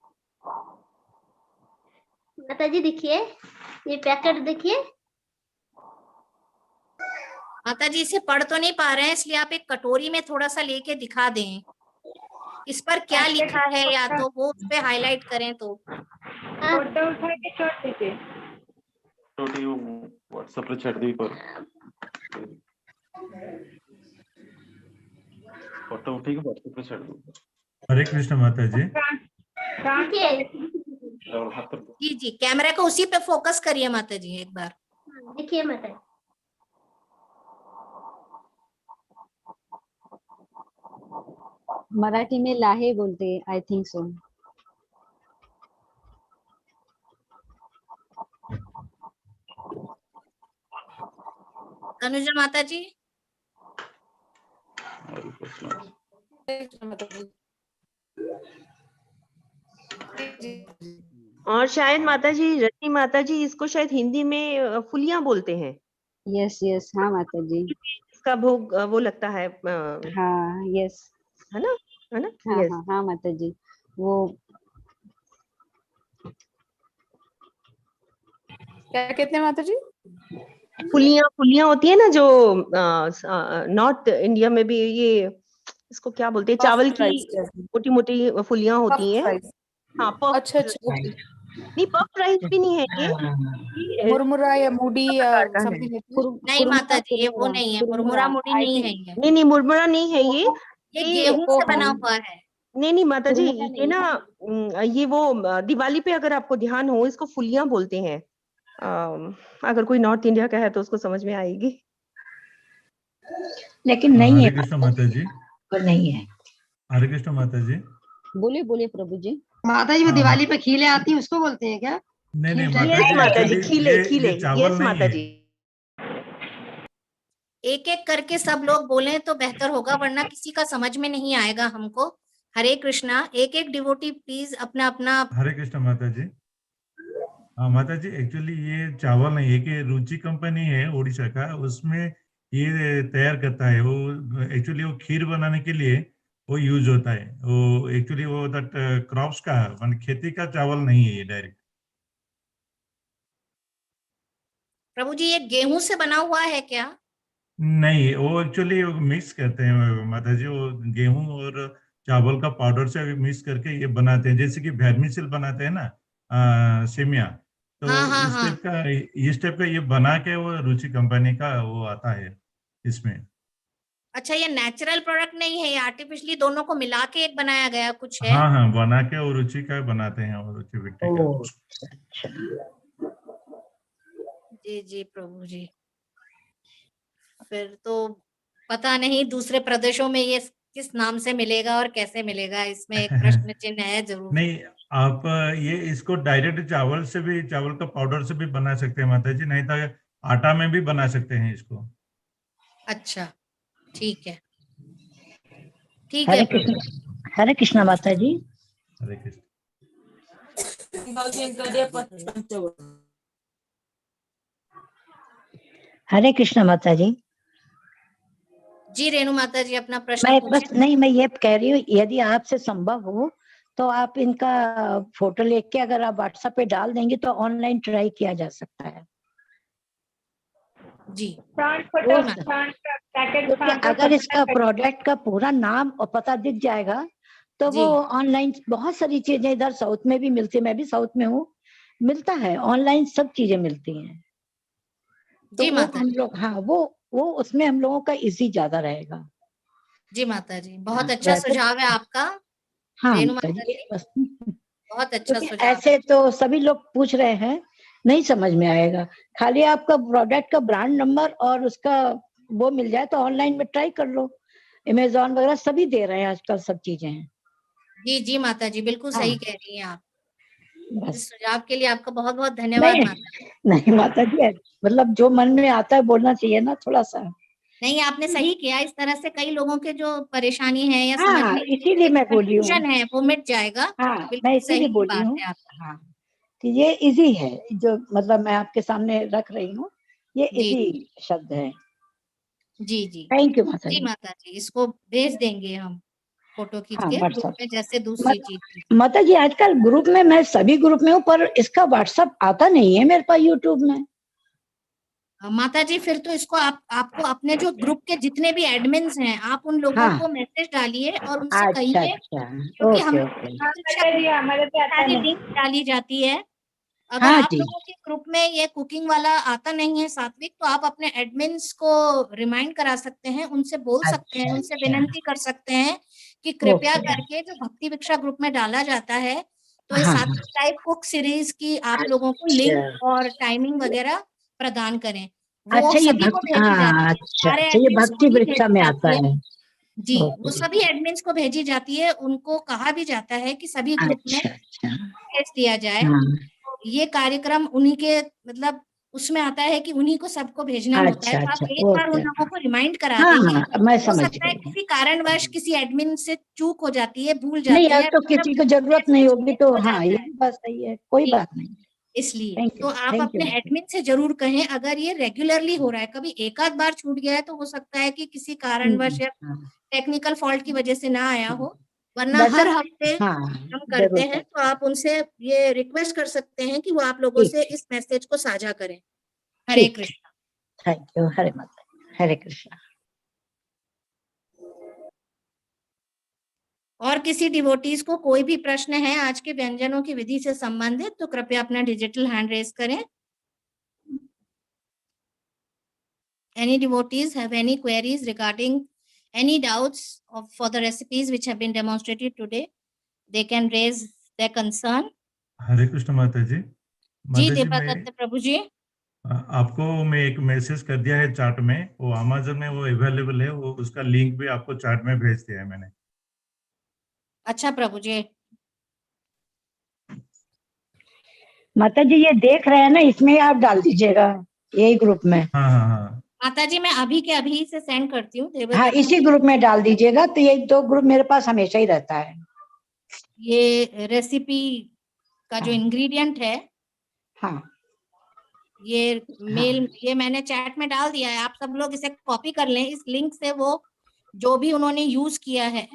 माता जी देखिए, ये पैकेट देखिए। माता जी इसे पढ़ तो नहीं पा रहे हैं, इसलिए आप एक कटोरी में थोड़ा सा लेके दिखा दें इस पर क्या लिखा है, या तो वो उस पे हाईलाइट करें तो। फोटो उठा के छोड़ दीजिए, व्हाट्सएप पे छाड़ दी पर फोटो उठी के व्हाट्सएप पे छाड़ दो। हरे कृष्ण माता जी। जी जी, कैमरा को उसी पे फोकस करिए माता जी एक बार। देखिए माता जी, मराठी में लाहे बोलते हैं, आई थिंक सो। तनुजा माता जी। और शायद माता जी, रजनी माता जी, इसको शायद हिंदी में फुलियां बोलते हैं। यस यस, हाँ माता जी। इसका भोग वो लगता है। हाँ यस, है ना, है ना। हाँ yes. हाँ हाँ माता जी, वो क्या कहते हैं माता जी? फुलियां होती है ना, जो नॉर्थ इंडिया में भी ये इसको क्या बोलते हैं, चावल की मोटी मोटी फुलियां होती हैं। हाँ, अच्छा अच्छा। नहीं, पफ राइस भी नहीं है ये मुरमुरा या मूडी प्रकार का है। समथिंग। नहीं माता जी, ये वो नहीं है, मुरमुरा मुड़ी नहीं है ये। नहीं मुरमुरा नहीं है ये गेहूं से बना हुआ है। नहीं माता जी, मुरमुरा ये ना ये वो दिवाली पे अगर आपको ध्यान हो, इसको फुलियां बोलते हैं। अगर कोई नॉर्थ इंडिया का है तो उसको समझ में आएगी। लेकिन नहीं हरे है, कृष्ण माता जी। नहीं है। हरे कृष्ण माता जी। बोलिए बोलिए प्रभु जी। माता जी वो हाँ। दिवाली पे खीले आती है उसको बोलते हैं क्या? नहीं खीर माता यस जी, माता जी, actually खीले ये खीले, चावल यस नहीं माता है। जी। एक एक करके सब लोग बोलें तो बेहतर होगा, वरना किसी का समझ में नहीं आएगा हमको। हरे कृष्णा, एक एक डिवोटी प्लीज अपना अपना। हरे कृष्ण माता जी। हाँ माता जी, एक्चुअली ये चावल नहीं है, कि रुचि कंपनी है उड़ीसा का, उसमें ये तैयार करता है। वो एक्चुअली वो खीर बनाने के लिए वो यूज होता है। वो एक्चुअली वो दैट क्रॉप्स का मान खेती का चावल नहीं है ये डायरेक्ट। प्रभु जी, ये गेहूं से बना हुआ है क्या? नहीं, वो एक्चुअली मिक्स करते हैं माता जी, वो गेहूं और चावल का पाउडर से मिक्स करके ये बनाते हैं, जैसे कि वर्मिसेली बनाते हैं ना सेमिया। तो हाँ हाँ हाँ। इस टाइप का ये बना के वो रुचि कंपनी का वो आता है इसमें। अच्छा, ये नेचुरल प्रोडक्ट नहीं है, ये आर्टिफिशियली दोनों को मिला के एक बनाया गया कुछ है? हाँ हाँ, बना के वो रुचि का बनाते हैं, वो रुचि बिट्टे का। जी जी प्रभु जी। फिर तो पता नहीं दूसरे प्रदेशों में ये किस नाम से मिलेगा और कैसे मिलेगा, इसमें एक प्रश्न चिन्ह है जरूर। नहीं, आप ये इसको डायरेक्ट चावल से भी, चावल का पाउडर से भी बना सकते हैं माता जी, नहीं तो आटा में भी बना सकते हैं इसको। अच्छा ठीक है, ठीक हरे है कृष्ण, प्रभु। हरे कृष्णा माता जी। हरे कृष्ण। हरे कृष्णा माता जी। जी रेणु माता जी, अपना प्रश्न मैं पूछिए। बस नहीं, मैं ये कह रही हूँ, यदि आपसे संभव हो तो आप इनका फोटो लेके अगर आप व्हाट्सएप पे डाल देंगे तो ऑनलाइन ट्राई किया जा सकता है। जी क्योंकि अगर इसका प्रोडक्ट का पूरा नाम और पता दिख जाएगा तो वो ऑनलाइन बहुत सारी चीजें इधर साउथ में भी मिलती है, मैं भी साउथ में हूँ, मिलता है ऑनलाइन, सब चीजें मिलती हैं। तो जी वो माता हम जी। लोग, हाँ वो उसमें हम लोगों का इजी ज्यादा रहेगा। जी माता जी, बहुत हाँ, अच्छा वैसे सुझाव है आपका हाँ रेणु माता माता जी, जी, बस बहुत अच्छा क्योंकि सुझाव है। ऐसे तो सभी लोग पूछ रहे हैं, नहीं समझ में आएगा। खाली आपका प्रोडक्ट का ब्रांड नंबर और उसका वो मिल जाए तो ऑनलाइन में ट्राई कर लो। अमेजोन वगैरह सभी दे रहे हैं आजकल, सब चीजें हैं। जी जी माता जी, बिल्कुल हाँ, सही कह रही हैं आप। बस। इस सुझाव के लिए आपका बहुत बहुत धन्यवाद नहीं माता जी। नहीं माता जी, मतलब जो मन में आता है बोलना चाहिए ना थोड़ा सा। नहीं, आपने सही किया, इस तरह से कई लोगों के जो परेशानी है या हाँ, समझने इसीलिए में मैं बोली हूँ। कंफ्यूजन है वो मिट जाएगा। हाँ, मैं बिल्कुल इसीलिए सही बोली बात हूँ। है आप। हाँ, कि ये इजी है, जो मतलब मैं आपके सामने रख रही हूँ, ये जी इजी शब्द है। जी जी थैंक यू माता जी जी। माता जी, इसको भेज देंगे हम फोटो खींच हाँ, के ग्रुप व्हाट्सएप। में, जैसे दूसरी चीज थी। माता जी, आजकल ग्रुप में, मैं सभी ग्रुप में हूँ, पर इसका व्हाट्सएप आता नहीं है मेरे पास यूट्यूब में। माता जी, फिर तो इसको आपको अपने जो ग्रुप के जितने भी एडमिन्स हैं, आप उन लोगों हाँ, को मैसेज डालिए और उनसे अच्छा कहिए, अच्छा, क्योंकि हम ओके ओके। हमारे पे आता सारी नहीं। लिंक डाली जाती है। अगर हाँ आप जी, लोगों के ग्रुप में ये कुकिंग वाला आता नहीं है सात्विक, तो आप अपने एडमिन्स को रिमाइंड करा सकते हैं, उनसे बोल सकते हैं, अच्छा उनसे अच्छा, विनंती कर सकते हैं कि कृपया ओके। करके जो भक्ति भिक्षा ग्रुप में डाला जाता है, तो हाँ इस हाँ, सात्विक टाइप कुक सीरीज की आप लोगों को अच्छा लिंक और टाइमिंग वगैरह प्रदान करें। वो अच्छा, ये सभी को भक्ति, भेजी हाँ जाती है, अच्छा सारे अच्छा, ये एडमिन्स को भक्ति ही वृक्षा भेजी में आता जाती है। है। जी, वो ओके, सभी एडमिन्स को भेजी जाती है, उनको कहा भी जाता है कि सभी ग्रुप में अच्छा अच्छा, भेज दिया जाए। हाँ, ये कार्यक्रम उन्हीं के मतलब उसमें आता है कि उन्हीं को सबको भेजना होता है, अच्छा तो आप अच्छा, एक बार उन ओके। लोगों को रिमाइंड करा हाँ देंगे। हाँ, मैं हो समझ सकता है गई। किसी कारणवश किसी एडमिन से चूक हो जाती है, भूल नहीं, जाती अब है, तो मतलब किसी को जरूरत नहीं मैसेज होगी मिस तो हो हाँ, जाता ये है। भी बात सही है, कोई जी, बात नहीं। इसलिए तो आप थैंक यू अपने एडमिन से जरूर कहें, अगर ये रेगुलरली हो रहा है, कभी एक आध बार छूट गया है तो हो सकता है कि किसी कारणवश या हाँ, टेक्निकल फॉल्ट की वजह से ना आया हाँ। हो, वरना वैसे हर हफ्ते हाँ, हम करते जरूर हैं। सर, तो आप उनसे ये रिक्वेस्ट कर सकते हैं कि वो आप लोगों ठीक से ठीक इस मैसेज को साझा करें। हरे ठीक ठीक, कृष्ण। थैंक यू, हरे माता, हरे कृष्णा। और किसी डिवोटीज को कोई भी प्रश्न है आज के व्यंजनों की विधि से संबंधित तो कृपया अपना डिजिटल हैंड रेज करें। Any devotees have any queries regarding any doubts for the recipes which have been demonstrated today? They can raise their concern. हरे कृष्ण माता जी। जी देवदत्त प्रभु जी। आपको मैं एक मैसेज कर दिया है चार्ट में, वो अमेज़न में वो अवेलेबल है, वो उसका लिंक भी आपको चार्ट में भेज दिया है मैंने। अच्छा प्रभु जी। माता जी ये देख रहे हैं ना, इसमें आप डाल दीजिएगा यही ग्रुप में। हाँ हाँ हाँ माता जी मैं अभी के अभी से सेंड करती हूँ। हाँ इसी ग्रुप में डाल दीजिएगा, तो ये 2 ग्रुप मेरे पास हमेशा ही रहता है। ये रेसिपी का जो इंग्रेडिएंट है, हाँ ये मेल ये मैंने चैट में डाल दिया है, आप सब लोग इसे कॉपी कर लें इस लिंक से, वो जो भी उन्होंने यूज किया है।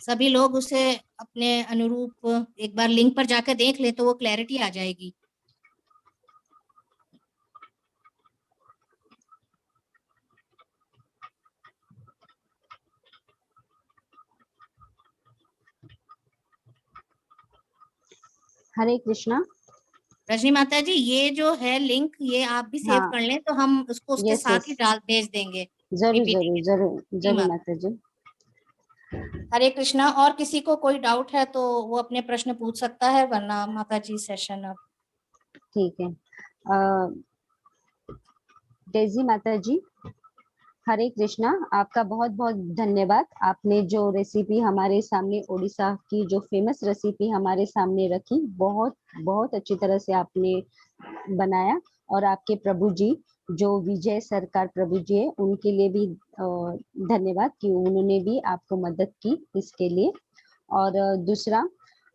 सभी लोग उसे अपने अनुरूप एक बार लिंक पर जाकर देख ले तो वो क्लैरिटी आ जाएगी। हरे कृष्णा। रजनी माता जी ये जो है लिंक, ये आप भी सेव हाँ। कर लें तो हम उसको उसके यस, साथ ही यस। डाल भेज देंगे। जरूर जरूर जरूर जरूर माता जी। हरे कृष्णा। और किसी को कोई डाउट है तो वो अपने प्रश्न पूछ सकता है, वरना माता जी सेशन अब ठीक है। डेजी माता जी, हरे कृष्णा। आपका बहुत बहुत धन्यवाद। आपने जो रेसिपी हमारे सामने, उड़ीसा की जो फेमस रेसिपी हमारे सामने रखी, बहुत बहुत अच्छी तरह से आपने बनाया। और आपके प्रभु जी जो विजय सरकार प्रभु जी है, उनके लिए भी धन्यवाद कि उन्होंने भी आपको मदद की इसके लिए। और दूसरा,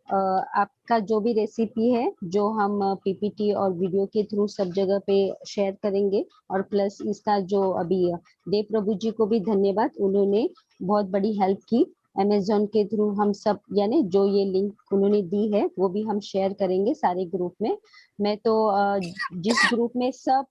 आपका जो भी रेसिपी है जो हम पीपीटी और वीडियो के थ्रू सब जगह पे शेयर करेंगे। और प्लस इसका जो अभी देव प्रभु जी को भी धन्यवाद, उन्होंने बहुत बड़ी हेल्प की अमेज़न के थ्रू। हम सब यानी जो ये लिंक उन्होंने दी है वो भी हम शेयर करेंगे सारे ग्रुप में। मैं तो जिस ग्रुप में सब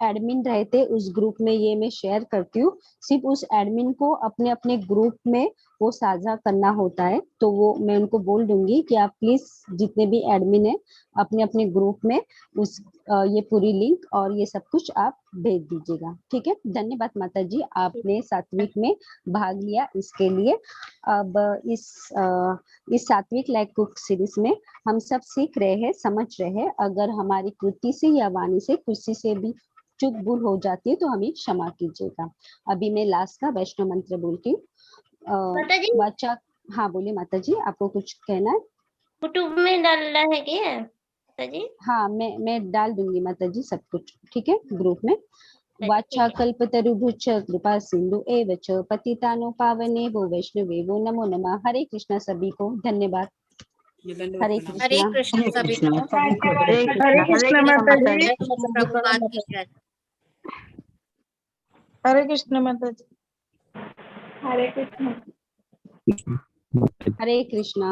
एडमिन रहते उस ग्रुप में ये मैं शेयर करती हूँ। सिर्फ उस एडमिन को अपने अपने ग्रुप में वो साझा करना होता है, तो वो मैं उनको बोल दूंगी कि आप प्लीज जितने भी एडमिन है अपने अपने ग्रुप में उस ये पूरी लिंक और ये सब कुछ आप भेज दीजिएगा। ठीक है, धन्यवाद माता जी, आपने सात्विक में भाग लिया इसके लिए। अब इस सात्विक लाइक कुक सीरीज में हम सब सीख रहे हैं, समझ रहे हैं। अगर हमारी कृति से या वाणी से किसी से भी चूक भूल हो जाती है तो हमें क्षमा कीजिएगा। अभी मैं लास्ट का वैष्णव मंत्र बोलती हूँ। बच्चा, हाँ बोलिए माता जी, आपको कुछ कहना है? यूट्यूब में डालना है क्या माता जी? हाँ मैं डाल दूंगी माता जी सब कुछ, ठीक है, ग्रुप में। वाचा कल्पतरुभुच्च कृपा सिंधु एव च पतितानो पावनेभ्यो वैष्णवेभ्यो नमो नमः। हरे कृष्णा सभी को, धन्यवाद। हरे कृष्णा। हरे कृष्ण सभी को। हरे कृष्ण माता जी। प्रभुपाद की जय। हरे कृष्ण माता जी। हरे कृष्ण। हरे कृष्णा।